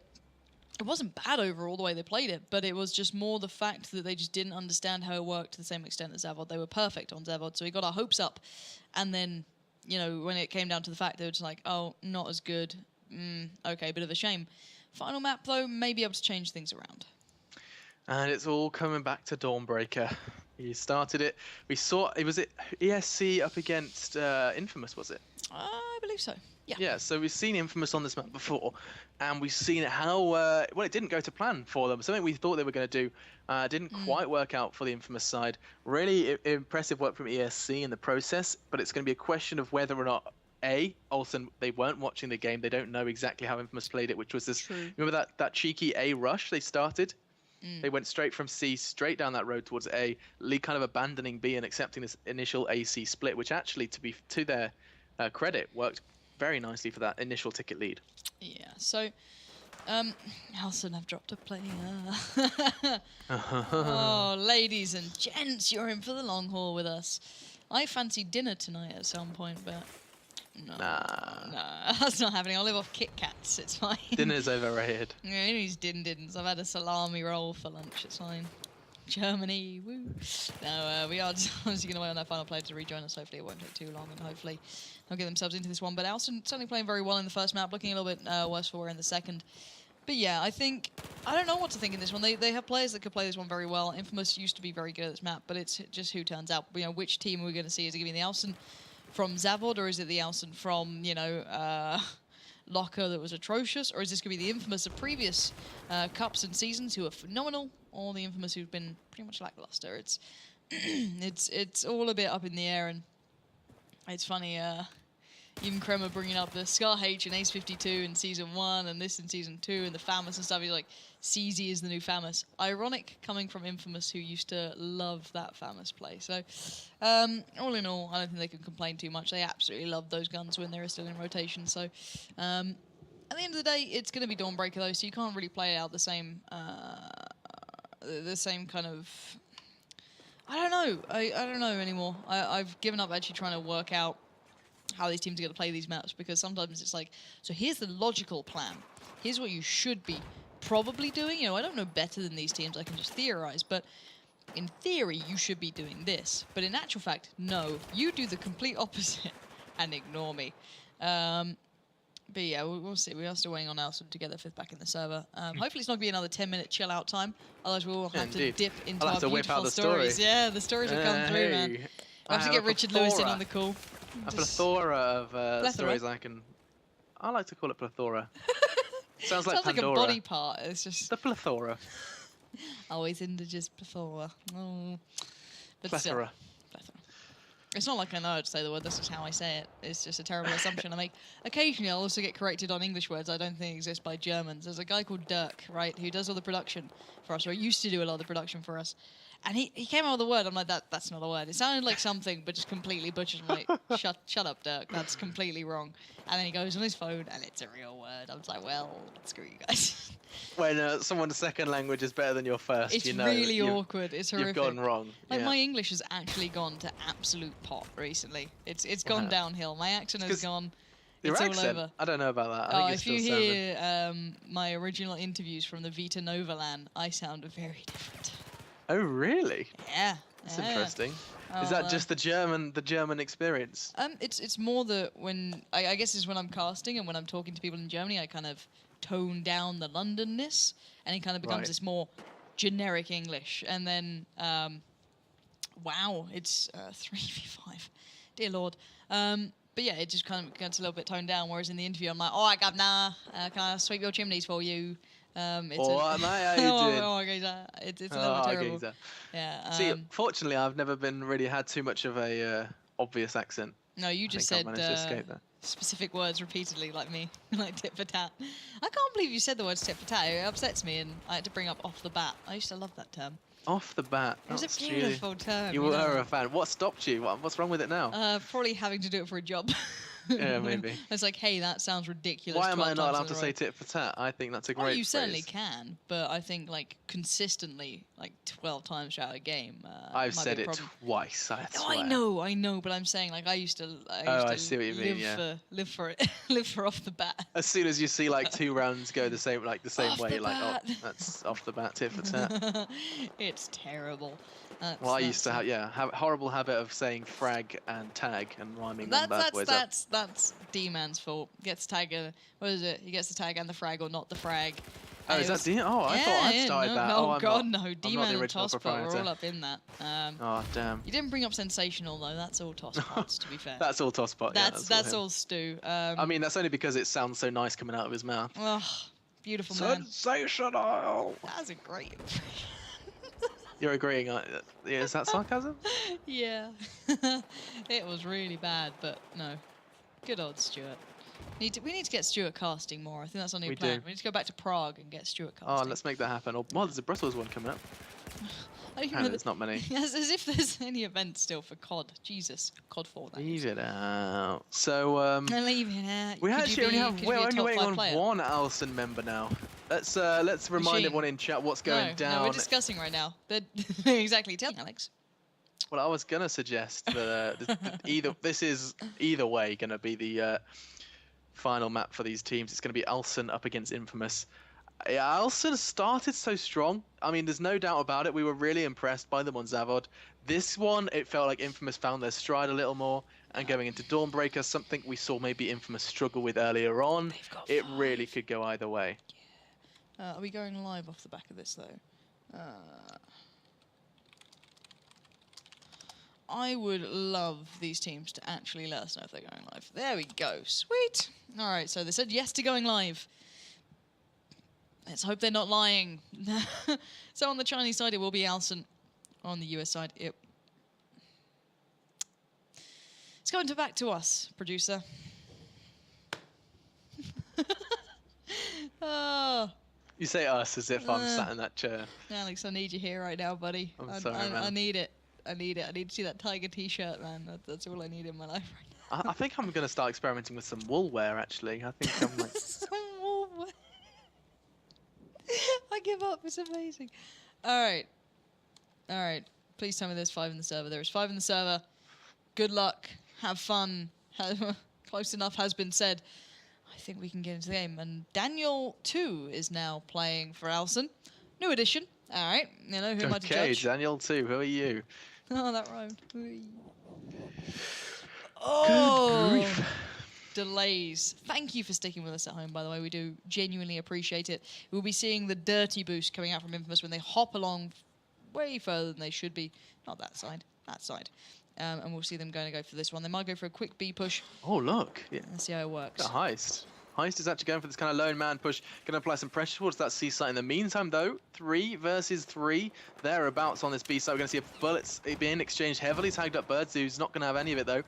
it wasn't bad overall the way they played it, but it was just more the fact that they just didn't understand how it worked to the same extent as Zavod. They were perfect on Zavod, so we got our hopes up. And then, you know, when it came down to the fact, they were just like, oh, not as good. Okay, bit of a shame. Final map, though, may be able to change things around. And it's all coming back to Dawnbreaker. He started it. We saw, was it ESC up against InFamous, was it? I believe so. Yeah. Yeah, so we've seen InFamous on this map before, and we've seen how, well, it didn't go to plan for them. Something we thought they were going to do didn't quite work out for the InFamous side. Really impressive work from ESC in the process, but it's going to be a question of whether or not, Alsen, they weren't watching the game. They don't know exactly how InFamous played it, which was this, remember that cheeky A rush they started? They went straight from C, straight down that road towards A, kind of abandoning B and accepting this initial AC split, which actually, to their credit, worked very nicely for that initial ticket lead. Yeah, so Alsen have dropped a player. Oh, ladies and gents, you're in for the long haul with us. I fancy dinner tonight at some point, but no, that's not happening. I'll live off Kit Kats, it's fine. Dinner's overrated. Yeah, these din-dins. I've had a salami roll for lunch, it's fine. Germany, woo. No, we are just obviously going to wait on that final player to rejoin us. Hopefully it won't take too long, and hopefully they'll get themselves into this one. But Alsen certainly playing very well in the first map, looking a little bit worse for her in the second. But yeah, I don't know what to think in this one. They have players that could play this one very well. InFamous used to be very good at this map, but it's just who turns out. You know, which team are we going to see? Is it going to be the Alsen from Zavod, or is it the Alsen from, you know, Locker that was atrocious, or is this going to be the InFamous of previous cups and seasons who are phenomenal, or the InFamous who've been pretty much lackluster? It's it's all a bit up in the air, and it's funny. Even Kremer bringing up the Scar H and Ace 52 in Season 1 and this in Season 2 and the Famous and stuff. He's like, CZ is the new Famous. Ironic coming from InFamous, who used to love that Famous play. So, all in all, I don't think they can complain too much. They absolutely love those guns when they're still in rotation. So, at the end of the day, it's going to be Dawnbreaker, though, so you can't really play out the same kind of... I don't know. I don't know anymore. I've given up actually trying to work out how these teams are going to play these maps, because sometimes it's like, so here's the logical plan. Here's what you should be probably doing. You know, I don't know better than these teams. I can just theorize, but in theory, you should be doing this. But in actual fact, no, you do the complete opposite and ignore me. But yeah, we'll see. We are still waiting on Alsen to get their 5th back in the server. Hopefully it's not going to be another 10-minute chill out time. Otherwise we'll have to dip into our beautiful stories. Yeah, the stories will come through, man. We'll have to get Richard Lewis in on the call. A plethora of stories I like to call it plethora. Sounds like Pandora. Like a body part. It's just the plethora. Always into just plethora. Oh. But plethora. It's not like I know how to say the word. That's just how I say it. It's just a terrible assumption I make. Occasionally, I'll also get corrected on English words I don't think exist by Germans. There's a guy called Dirk, right, who does all the production for us, or used to do a lot of the production for us. And he came out with a word. I'm like, that's not a word. It sounded like something, but just completely butchered. I'm like, shut up, Dirk. That's completely wrong. And then he goes on his phone, and it's a real word. I was like, well, screw you guys. When someone's second language is better than your first, it's you know, really awkward. It's horrific. You've gone wrong. Like, my English has actually gone to absolute pot recently. It's gone downhill. My accent has gone... It's all over. I don't know about that. I think if you hear my original interviews from the Vita Nova land, I sound very different. Oh, really? Yeah. That's yeah. interesting. Oh, Is that just the German experience? It's more that when I guess it's when I'm casting and when I'm talking to people in Germany, I kind of tone down the Londonness, and it kind of becomes Right. this more generic English. And then, wow, it's 3v5. Dear Lord. But yeah, it just kind of gets a little bit toned down. Whereas in the interview, I'm like, "All right, governor, can I sweep your chimneys for you?" It's All right, mate, how you doing? It's a little bit terrible. geezer. Yeah. See, fortunately, I've never been really had too much of a obvious accent. No, you just I said managed to escape that. specific words repeatedly, like me, like tit for tat. I can't believe you said the words tit for tat. It upsets me, and I had to bring up off the bat. I used to love that term. Off the bat. It was a beautiful term. You were a fan. What stopped you? What's wrong with it now? Probably having to do it for a job. Yeah, maybe. It's like, hey, that sounds ridiculous. Why am I not allowed to say tit for tat? I think that's a great phrase. You certainly can, but I think like consistently, like 12 times throughout a game. I've said it twice. I know, but I'm saying like I used to I see what you mean. Yeah. Live for it, live for off the bat. As soon as you see like 2 rounds go the same way, you're like, bat. oh, that's off the bat, tit for tat. It's terrible. Well, I used to have a horrible habit of saying frag and tag and rhyming them backwards. That's D-Man's fault. Gets tag. What is it? He gets the tag and the frag, or not the frag. Oh, is that D? Oh, I thought I'd started that. No, God, no. D-Man and Tosspot were all up in that. Oh, damn. You didn't bring up Sensational, though. That's all Tosspots, to be fair. That's all Tosspot, yeah. That's all Stu. I mean, that's only because it sounds so nice coming out of his mouth. Oh, beautiful man. Sensational! That was a great impression. You're agreeing, is that sarcasm? Yeah. It was really bad, but no. Good odds, Stuart. We need to get Stuart casting more. I think that's our new plan. We need to go back to Prague and get Stuart casting. Oh, let's make that happen. Well, there's a Brussels one coming up. There's not many. As if there's any event still for COD. Jesus, COD 4. Leave it out. So leave it out. We're only waiting on one Alsen member now. Let's remind everyone in chat what's going down. No, we're discussing right now. Exactly. Tell me, Alex. Well, I was gonna suggest that this is either way gonna be the final map for these teams. It's gonna be Alsen up against InFamous. Yeah, Alsen started so strong. I mean, there's no doubt about it. We were really impressed by them on Zavod. This one, it felt like InFamous found their stride a little more. And going into Dawnbreaker, something we saw maybe InFamous struggle with earlier on. It really could go either way. Yeah. Are we going live off the back of this, though? I would love these teams to actually let us know if they're going live. There we go. Sweet. All right, so they said yes to going live. Let's hope they're not lying. So on the Chinese side, it will be Alsen. On the US side, it's going back to us, producer. Oh. You say us as if I'm sat in that chair. Alex, I need you here right now, buddy. I'm sorry, man. I need it. I need to see that Tiger t-shirt, man. That's all I need in my life right now. I think I'm going to start experimenting with some wool wear, actually. I think I'm like... Some wool wear. I give up. It's amazing. All right. Please tell me there's 5 in the server. There is 5 in the server. Good luck. Have fun. Close enough has been said. I think we can get into the game. And Daniel 2 is now playing for Alsen. New addition. All right. You know, who am I to judge? Okay, Daniel 2. Who are you? Oh, that rhymed. Oh. Good grief. Delays. Thank you for sticking with us at home, by the way. We do genuinely appreciate it. We'll be seeing the dirty boost coming out from InFamous when they hop along way further than they should be. Not that side. That side. And we'll see them going to go for this one. They might go for a quick B push. Oh, look. Yeah. Let's see how it works. The Heist. Heist is actually going for this kind of lone man push. Going to apply some pressure towards that C site. In the meantime, though, 3 versus 3 thereabouts on this B site. We're going to see a bullets being exchanged heavily tagged up. Birds, who's not going to have any of it, though.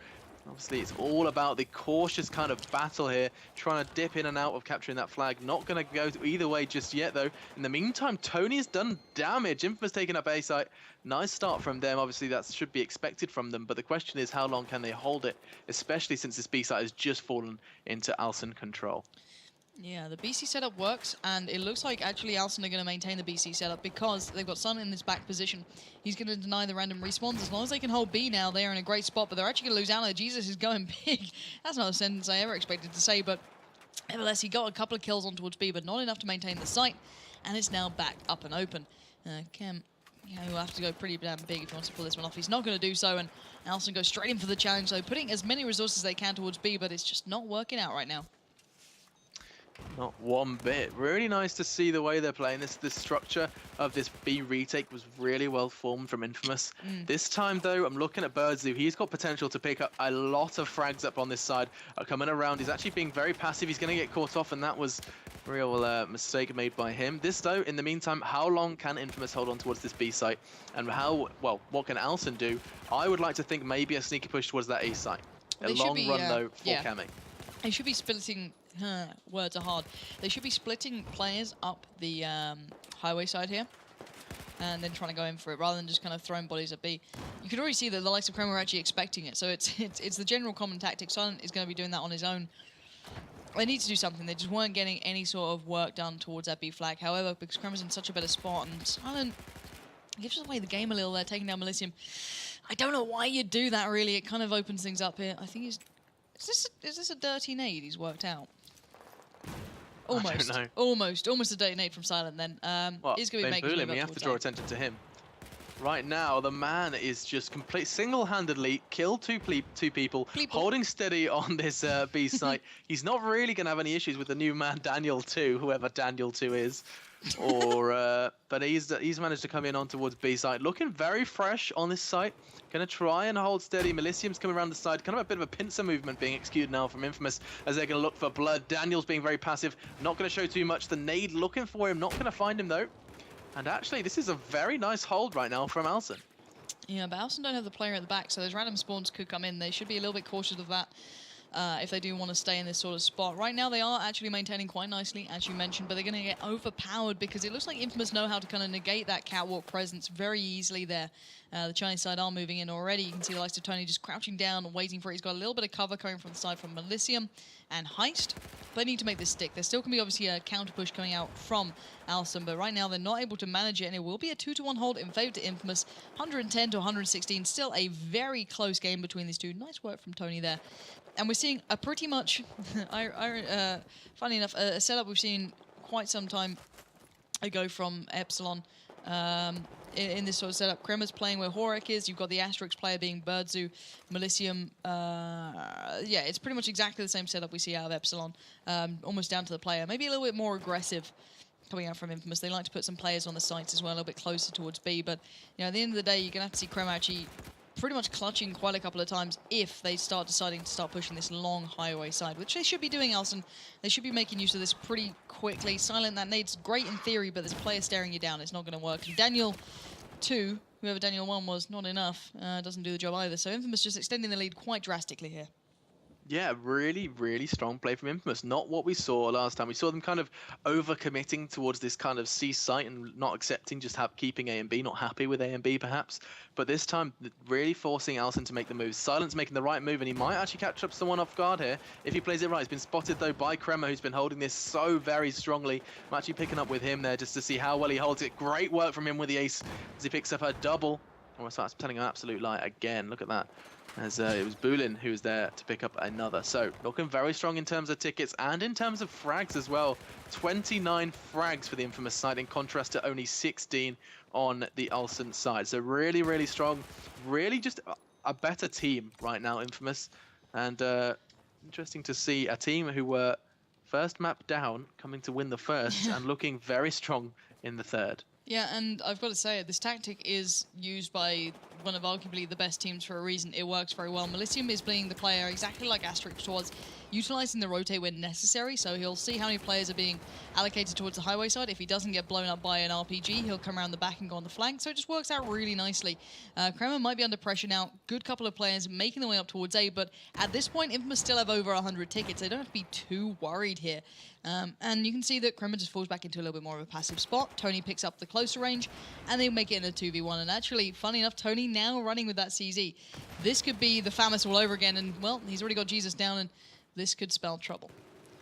Obviously, it's all about the cautious kind of battle here, trying to dip in and out of capturing that flag. Not going to go either way just yet, though. In the meantime, Tony's done damage. InFamous taking up A site. Nice start from them. Obviously, that should be expected from them. But the question is, how long can they hold it, especially since this B site has just fallen into Alsen control? Yeah, the BC setup works, and it looks like actually Alsen are going to maintain the BC setup because they've got Sun in this back position. He's going to deny the random respawns. As long as they can hold B now, they're in a great spot, but they're actually going to lose Allo. Jesus is going big. That's not a sentence I ever expected to say, but nevertheless, he got a couple of kills on towards B, but not enough to maintain the site, and it's now back up and open. Chem Yeah, he'll have to go pretty damn big if he wants to pull this one off. He's not going to do so, and Alsen goes straight in for the challenge, though, putting as many resources as they can towards B, but it's just not working out right now. Not one bit. Really nice to see the way they're playing this. This structure of this B retake was really well formed from InFamous. This time, though, I'm looking at Birdzu. He's got potential to pick up a lot of frags up on this side. Coming around, he's actually being very passive. He's going to get caught off, and that was a real mistake made by him. This, though, in the meantime, how long can InFamous hold on towards this B site? And what can Alsen do? I would like to think maybe a sneaky push towards that A site. A long run, though, for Kami. They should be splitting... words are hard. They should be splitting players up the highway side here, and then trying to go in for it rather than just kind of throwing bodies at B. You can already see that the likes of Kremmer are actually expecting it, so it's the general common tactic. Silent is going to be doing that on his own. They need to do something. They just weren't getting any sort of work done towards that B flag. However, because Kremmer's in such a better spot, and Silent gives away the game a little there, taking down Melisium. I don't know why you'd do that, really. It kind of opens things up here. I think he's... Is this a dirty nade he's worked out? Almost. I don't know. Almost a dirty nade from Silent then. Well, he's going to be making Bulin, we have to draw attention to him. Right now, the man is just single-handedly killed two people, holding steady on this B site. He's not really going to have any issues with the new man, Daniel 2, whoever Daniel 2 is. But he's managed to come in on towards B site, looking very fresh on this site. Gonna try and hold steady. Melisium's coming around the side, kind of a bit of a pincer movement being executed now from InFamous as they're gonna look for blood. Daniel's being very passive, not gonna show too much. The nade looking for him, not gonna find him though. And actually, this is a very nice hold right now from Alsen. Yeah, but Alsen don't have the player at the back, so those random spawns could come in. They should be a little bit cautious of that. If they do want to stay in this sort of spot. Right now, they are actually maintaining quite nicely, as you mentioned, but they're going to get overpowered because it looks like InFamous know how to kind of negate that catwalk presence very easily there. The Chinese side are moving in already. You can see the likes of Tony just crouching down and waiting for it. He's got a little bit of cover coming from the side from Melisium and Heist. But they need to make this stick. There still can be obviously a counter push coming out from Alsen, but right now they're not able to manage it, and it will be a 2-to-1 hold in favor to InFamous. 110 to 116. Still a very close game between these two. Nice work from Tony there. And we're seeing a pretty much, funny enough, a setup we've seen quite some time ago from Epsilon in this sort of setup. Kremmer's playing where Horek is. You've got the Asterix player being Birdzu, Melisium. Yeah, it's pretty much exactly the same setup we see out of Epsilon, almost down to the player. Maybe a little bit more aggressive coming out from InFamous. They like to put some players on the sites as well, a little bit closer towards B. But you know, at the end of the day, you're going to have to see Kremmer actually pretty much clutching quite a couple of times if they start deciding to start pushing this long highway side, which they should be doing, Alsen. They should be making use of this pretty quickly. Silent, that nade's great in theory, but there's a player staring you down. It's not going to work. And Daniel 2, whoever Daniel 1 was, not enough. Doesn't do the job either. So InFamous just extending the lead quite drastically here. Yeah, really, really strong play from InFamous. Not what we saw last time. We saw them kind of over-committing towards this kind of C site and not accepting, just keeping A and B, not happy with A and B perhaps. But this time, really forcing Alsen to make the moves. Silent's making the right move, and he might actually catch up someone off guard here if he plays it right. He's been spotted, though, by Kremmer, who's been holding this so very strongly. I'm actually picking up with him there just to see how well he holds it. Great work from him with the ace as he picks up a double. Oh, so that's telling an absolute lie again. Look at that. As it was Bulin who was there to pick up another. So looking very strong in terms of tickets and in terms of frags as well. 29 frags for the InFamous side in contrast to only 16 on the Alsen side. So really, really strong. Really just a better team right now, InFamous. And interesting to see a team who were first map down coming to win the first and looking very strong in the third. Yeah, and I've got to say, this tactic is used by one of arguably the best teams for a reason. It works very well. Melisium is playing the player exactly like Asterix was, utilizing the rotate when necessary, so he'll see how many players are being allocated towards the highway side. If he doesn't get blown up by an RPG, he'll come around the back and go on the flank, so it just works out really nicely. Kremmer might be under pressure now. Good couple of players making their way up towards A, but at this point, InFamous still have over 100 tickets. They don't have to be too worried here. And you can see that Kremmer just falls back into a little bit more of a passive spot. Tony picks up the closer range, and they make it in a 2v1. And actually, funny enough, Tony now running with that CZ. This could be the FAMOUS all over again, and, well, he's already got Jesus down, and this could spell trouble.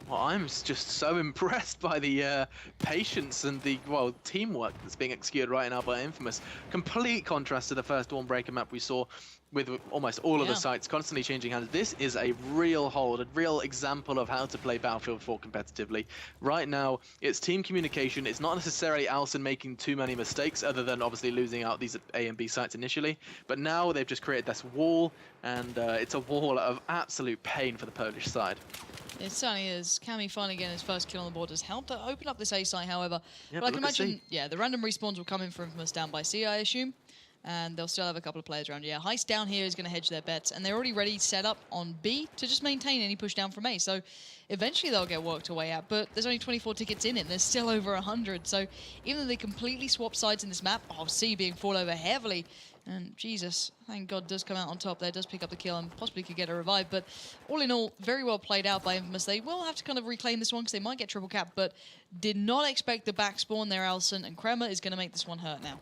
Well, I'm just so impressed by the patience and the, well, teamwork that's being executed right now by InFamous. Complete contrast to the first Dawnbreaker map we saw with almost all of the sites constantly changing hands. This is a real hold, a real example of how to play Battlefield 4 competitively. Right now, it's team communication. It's not necessarily Alsen making too many mistakes, other than obviously losing out these A and B sites initially. But now they've just created this wall, and it's a wall of absolute pain for the Polish side. It certainly is. Cammy finally getting his first kill on the board has helped to open up this A site, however. Yeah, but I can imagine, the random respawns will come in for InFamous down by C, I assume. And they'll still have a couple of players around. Yeah, Heist down here is going to hedge their bets. And they're already ready set up on B to just maintain any push down from A. So eventually they'll get worked away at. But there's only 24 tickets in it. There's still over 100. So even though they completely swap sides in this map, C being fought over heavily. And Jesus, thank God, does come out on top there, does pick up the kill and possibly could get a revive. But all in all, very well played out by InFamous. They will have to kind of reclaim this one because they might get triple cap, but did not expect the back spawn there, Alsen. And Kremer is going to make this one hurt now.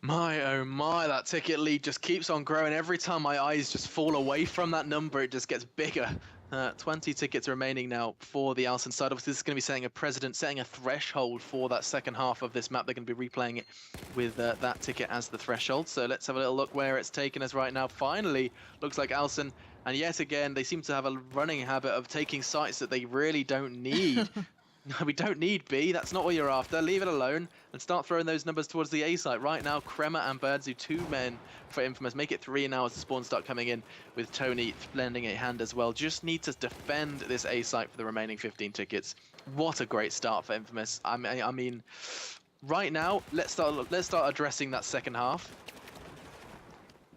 My, oh my, that ticket lead just keeps on growing. Every time my eyes just fall away from that number, it just gets bigger. 20 tickets remaining now for the Alsen side. Obviously, this is going to be setting a precedent, setting a threshold for that second half of this map. They're going to be replaying it with that ticket as the threshold. So let's have a little look where it's taken us right now. Finally, looks like Alsen, and yet again, they seem to have a running habit of taking sites that they really don't need. No, we don't need B. That's not what you're after. Leave it alone and start throwing those numbers towards the A site. Right now, Kremer and Birdzu, 2 men for InFamous. Make it 3 now as the spawns start coming in with Tony lending a hand as well. Just need to defend this A site for the remaining 15 tickets. What a great start for InFamous. I mean, right now, let's start addressing that second half.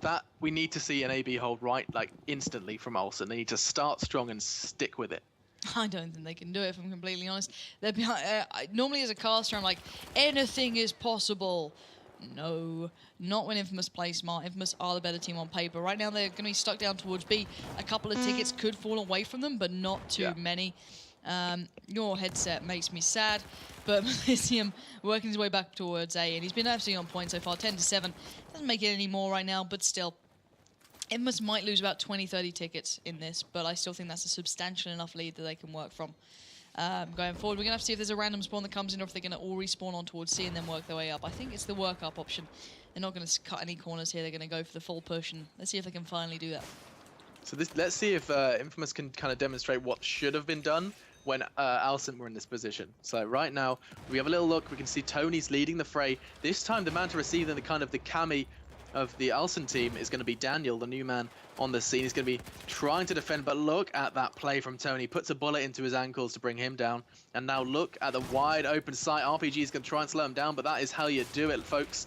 That we need to see an AB hold right, like instantly from Alsen. They need to start strong and stick with it. I don't think they can do it, if I'm completely honest. They're behind, normally as a caster, I'm like, anything is possible. No, not when InFamous play smart. InFamous are the better team on paper. Right now, they're going to be stuck down towards B. A couple of tickets could fall away from them, but not too many. Your headset makes me sad, but Malicium working his way back towards A, and he's been absolutely on point so far, 10-7. Doesn't make it any more right now, but still. InFamous might lose about 20-30 tickets in this, but I still think that's a substantial enough lead that they can work from. Going forward, we're going to have to see if there's a random spawn that comes in or if they're going to all respawn on towards C and then work their way up. I think it's the work up option. They're not going to cut any corners here. They're going to go for the full push, and let's see if they can finally do that. So let's see if InFamous can kind of demonstrate what should have been done when Alsen were in this position. So right now, we have a little look. We can see Tony's leading the fray. This time, the man to receive the kind of the Cammy of the Alsen team is going to be Daniel, the new man on the scene. He's going to be trying to defend, but look at that play from Tony. Puts a bullet into his ankles to bring him down. And now look at the wide open site. RPG is going to try and slow him down, but that is how you do it, folks.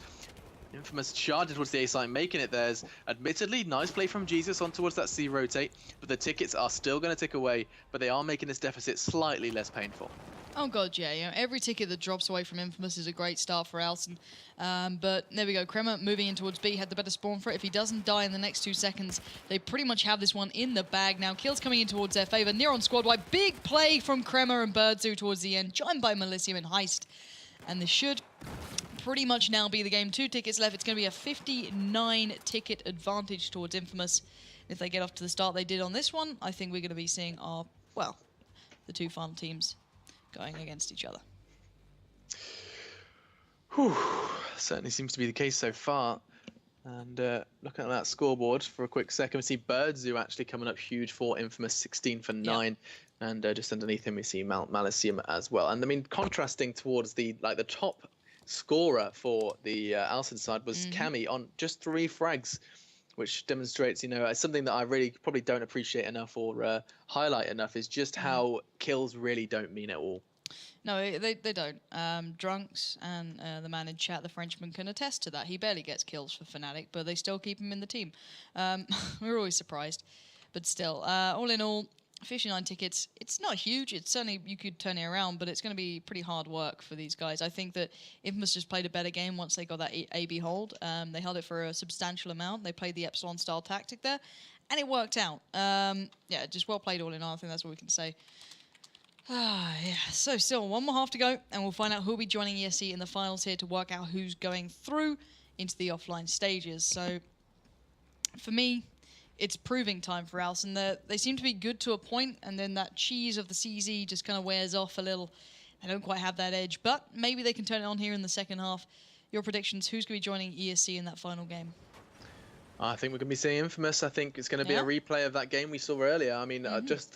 InFamous charged towards the A site, making it theirs. Admittedly, nice play from Jesus on towards that C rotate, but the tickets are still going to tick away, but they are making this deficit slightly less painful. Oh god, yeah, you know, every ticket that drops away from InFamous is a great start for Alsen. But there we go, Kremer moving in towards B, had the better spawn for it. If he doesn't die in the next 2 seconds, they pretty much have this one in the bag now. Kills coming in towards their favor. Near on squad wide, big play from Kremer and Birdzu towards the end, joined by Malicium and Heist. And this should pretty much now be the game. 2 tickets left. It's going to be a 59 ticket advantage towards InFamous. If they get off to the start they did on this one, I think we're going to be seeing our, well, the 2 final teams going against each other. Whew. Certainly seems to be the case so far. And looking at that scoreboard for a quick second, we see Birdzu actually coming up huge for InFamous, 16 for 9. Yeah. And just underneath him we see Malicium as well. And I mean, contrasting towards the top scorer for the Alsen side was Cammy on just 3 frags, which demonstrates, you know, something that I really probably don't appreciate enough or highlight enough is just how kills really don't mean it all. No, they don't. Drunks and the man in chat, the Frenchman, can attest to that. He barely gets kills for Fnatic, but they still keep him in the team. We're always surprised. But still, all in all, 59 tickets, it's not huge. It's certainly, you could turn it around, but it's going to be pretty hard work for these guys. I think that InFamous just played a better game once they got that AB hold. They held it for a substantial amount. They played the Epsilon-style tactic there, and it worked out. Yeah, just well played all in all. I think that's what we can say. Yeah, so still 1 more half to go, and we'll find out who will be joining ESC in the finals here to work out who's going through into the offline stages. So, for me, it's proving time for Alsen. They seem to be good to a point, and then that cheese of the CZ just kind of wears off a little. They don't quite have that edge, but maybe they can turn it on here in the second half. Your predictions, who's going to be joining ESC in that final game? I think we're going to be seeing InFamous. I think it's going to be a replay of that game we saw earlier. I mean,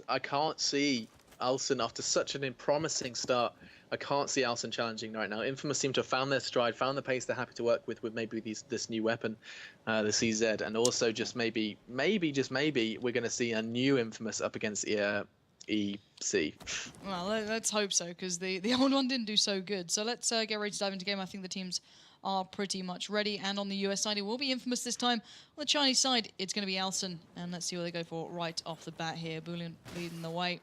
I can't see Alsen after such an promising start. I can't see Alsen challenging right now. InFamous seem to have found their stride, found the pace they're happy to work with maybe this new weapon, the CZ, and also just maybe we're going to see a new InFamous up against EC. Well, let's hope so, because the old one didn't do so good. So let's get ready to dive into game. I think the teams are pretty much ready, and on the US side it will be InFamous this time. On the Chinese side it's going to be Alsen, and let's see what they go for right off the bat here. Boolean leading the way,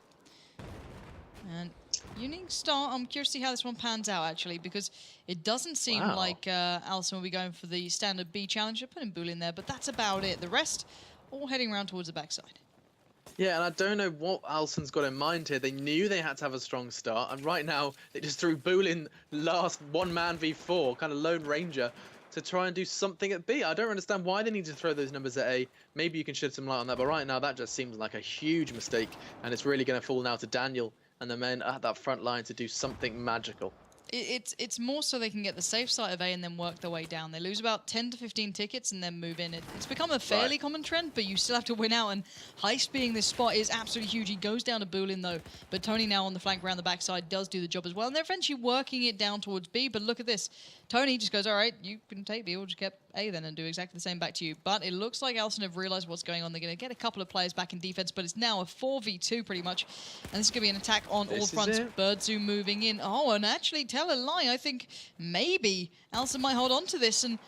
and unique start. I'm curious to see how this one pans out, actually, because it doesn't seem like Alsen will be going for the standard B challenge. They're putting Boolean there, but that's about it. The rest all heading around towards the backside. Yeah, and I don't know what Alsen's got in mind here. They knew they had to have a strong start, and right now they just threw Boolean last one-man v4, kind of Lone Ranger, to try and do something at B. I don't understand why they need to throw those numbers at A. Maybe you can shed some light on that, but right now that just seems like a huge mistake, and it's really going to fall now to Daniel and the men at that front line to do something magical. It's more so they can get the safe side of A and then work their way down. They lose about 10 to 15 tickets and then move in. It's become a fairly common trend, but you still have to win out, and Heist being this spot is absolutely huge. He goes down to Boolean though, but Tony now on the flank around the backside does do the job as well, and they're eventually working it down towards B, but look at this. Tony just goes, all right, you can take B, we'll just get A then and do exactly the same back to you. But it looks like Alsen have realized what's going on. They're going to get a couple of players back in defense, but it's now a 4v2 pretty much, and this is going to be an attack on all fronts. Birdzu moving in. Oh, and actually, tell a lie, I think maybe Alsen might hold on to this, and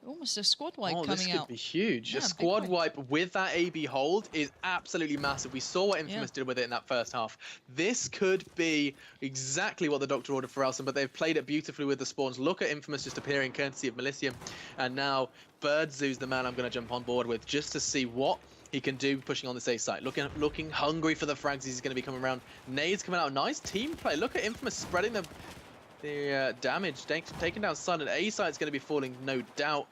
almost a squad wipe coming out. This could be huge. A squad wipe with that AB hold is absolutely massive. We saw what InFamous did with it in that first half. This could be exactly what the doctor ordered for Alsen, but they've played it beautifully with the spawns. Look at InFamous just appearing courtesy of Melicium, and now Birdzu's the man I'm going to jump on board with just to see what he can do pushing on this A site. Looking hungry for the frags he's going to be coming around. Nades coming out. Nice team play. Look at InFamous spreading the damage, taking down Sun, and A site's going to be falling, no doubt.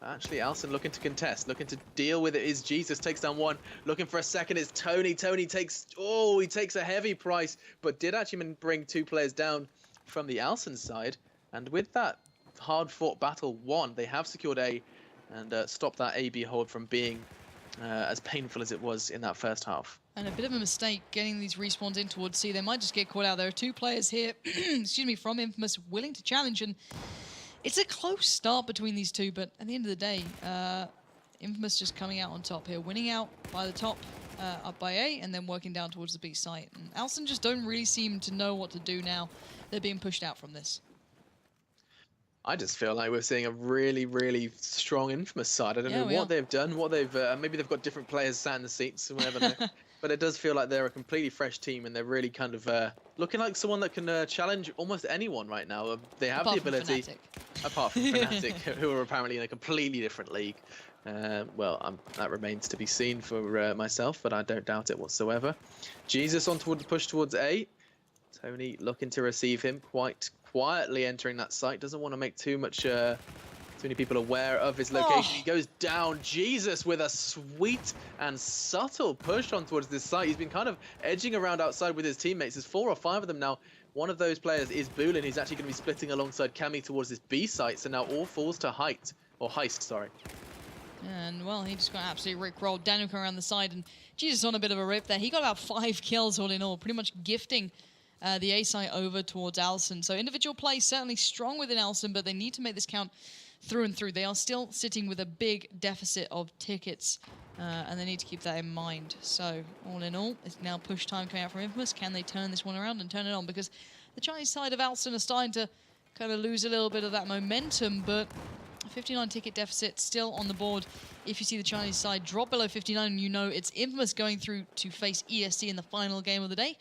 Actually, Alsen looking to contest, looking to deal with it is Jesus, takes down one. Looking for a second is Tony. Tony takes, he takes a heavy price, but did actually bring two players down from the Alsen side. And with that hard-fought battle won, they have secured A and stopped that AB hold from being as painful as it was in that first half. And a bit of a mistake getting these respawns in towards C. They might just get caught out. There are two players here, excuse me, from InFamous willing to challenge, and it's a close start between these two, but at the end of the day, InFamous just coming out on top here, winning out by the top, up by A, and then working down towards the B site. And Alsen just don't really seem to know what to do now. They're being pushed out from this. I just feel like we're seeing a really, really strong InFamous side. I don't know what they've done, what they've maybe they've got different players sat in the seats, we never know. But it does feel like they're a completely fresh team, and they're really kind of looking like someone that can challenge almost anyone right now. They have the ability, apart from Fnatic, who are apparently in a completely different league. Well, that remains to be seen for myself, but I don't doubt it whatsoever. Jesus on toward the push towards A. Tony looking to receive him, quite quietly entering that site. Doesn't want to make too many people aware of his location. He goes down. Jesus with a sweet and subtle push on towards this site. He's been kind of edging around outside with his teammates. There's 4 or 5 of them now. One of those players is Boolean. He's actually going to be splitting alongside Cammy towards this B site. So now all falls to Heist, sorry. And, well, he just got absolutely rickrolled. Daniel coming around the side, and Jesus on a bit of a rip there. He got about 5 kills all in all, pretty much gifting the A site over towards Alsen. So individual play certainly strong within Alsen, but they need to make this count through and through. They are still sitting with a big deficit of tickets, and they need to keep that in mind. So all in all, it's now push time coming out from InFamous. Can they turn this one around and turn it on? Because the Chinese side of Alsen are starting to kind of lose a little bit of that momentum, but a 59 ticket deficit still on the board. If you see the Chinese side drop below 59, you know it's InFamous going through to face ESC in the final game of the day.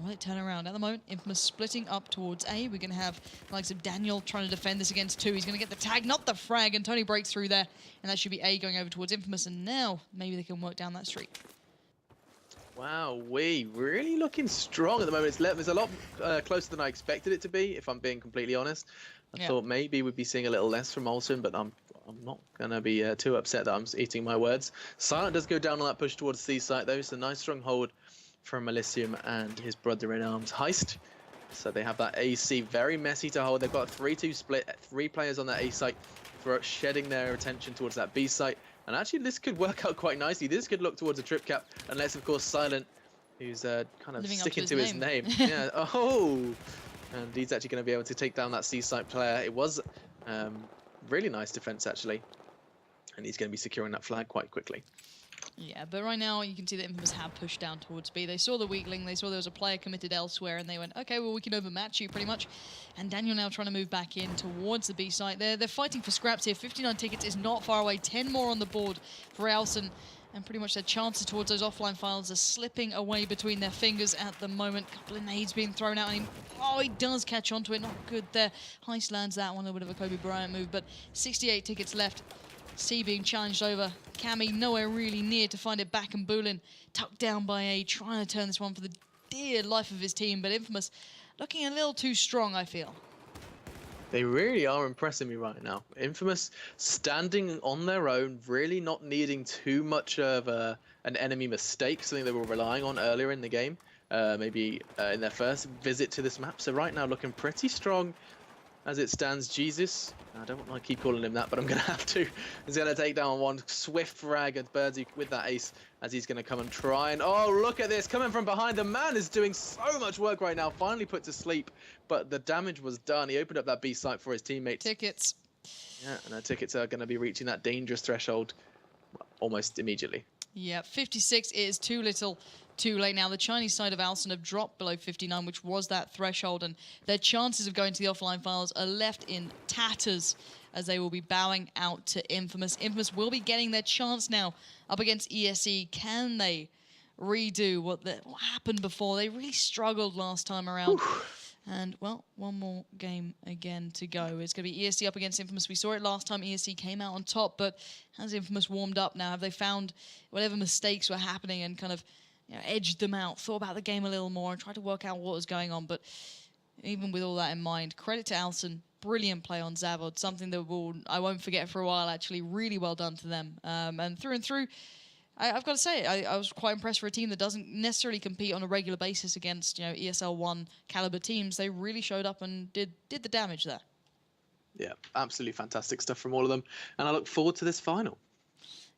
Will it turn around? At the moment, InFamous splitting up towards A. We're going to have the likes of Daniel trying to defend this against 2. He's going to get the tag, not the frag, and Tony breaks through there. And that should be A going over towards InFamous, and now maybe they can work down that streak. Wow, we really looking strong at the moment. It's a lot closer than I expected it to be, if I'm being completely honest. I thought maybe we'd be seeing a little less from Alsen, but I'm I'm not going to be too upset that I'm eating my words. Silent does go down on that push towards C site, though. So nice strong hold from Elysium and his brother-in-arms, Heist. So they have that AC very messy to hold. They've got a 3-2 split, 3 players on that A site for shedding their attention towards that B site. And actually, this could work out quite nicely. This could look towards a trip cap, unless, of course, Silent, who's kind of Living sticking to his name. Yeah. Oh, and he's actually going to be able to take down that C site player. It was really nice defense, actually. And he's going to be securing that flag quite quickly. Yeah, but right now you can see that InFamous have pushed down towards B. They saw the weakling, they saw there was a player committed elsewhere, and they went, okay, well, we can overmatch you pretty much. And Daniel now trying to move back in towards the B site. They're fighting for scraps here. 59 tickets is not far away. 10 more on the board for Alsen. And pretty much their chances towards those offline finals are slipping away between their fingers at the moment. A couple of nades being thrown out, and he does catch onto it. Not good there. Heist lands that one, a bit of a Kobe Bryant move, but 68 tickets left. C being challenged over. Cammy nowhere really near to find it back, and Bulin tucked down by A, trying to turn this one for the dear life of his team, but InFamous looking a little too strong, I feel. They really are impressing me right now. InFamous standing on their own, really not needing too much of an enemy mistake, something they were relying on earlier in the game, maybe in their first visit to this map. So right now looking pretty strong as it stands. Jesus, I don't want to keep calling him that, but I'm going to have to. He's going to take down one swift frag at Birdsey with that ace as he's going to come and try. And oh, look at this, coming from behind. The man is doing so much work right now, finally put to sleep, but the damage was done. He opened up that B site for his teammates. Tickets. Yeah, and their tickets are going to be reaching that dangerous threshold almost immediately. Yeah, 56 is too little, too late now. The Chinese side of Alsen have dropped below 59, which was that threshold, and their chances of going to the offline finals are left in tatters as they will be bowing out to InFamous. InFamous will be getting their chance now up against ESE. Can they redo what happened before? They really struggled last time around. Whew. And, well, one more game again to go. It's going to be ESE up against InFamous. We saw it last time. ESE came out on top, but has InFamous warmed up now? Have they found whatever mistakes were happening and kind of edged them out, thought about the game a little more, and tried to work out what was going on? But even with all that in mind, credit to Alsen. Brilliant play on Zavod, something that I won't forget for a while, actually. Really well done to them. And through, I've got to say, I was quite impressed for a team that doesn't necessarily compete on a regular basis against, ESL 1 caliber teams. They really showed up and did the damage there. Yeah, absolutely fantastic stuff from all of them. And I look forward to this final.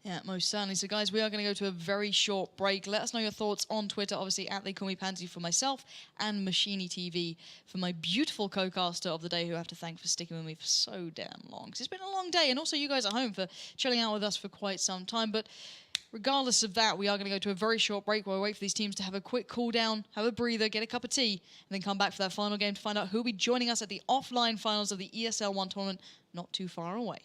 Yeah, most certainly. So, guys, we are going to go to a very short break. Let us know your thoughts on Twitter, obviously, at They Call Me Pansy for myself, and Machini TV for my beautiful co-caster of the day, who I have to thank for sticking with me for so damn long. Because it's been a long day, and also you guys at home for chilling out with us for quite some time. But regardless of that, we are going to go to a very short break while we wait for these teams to have a quick cool down, have a breather, get a cup of tea, and then come back for that final game to find out who will be joining us at the offline finals of the ESL 1 tournament not too far away.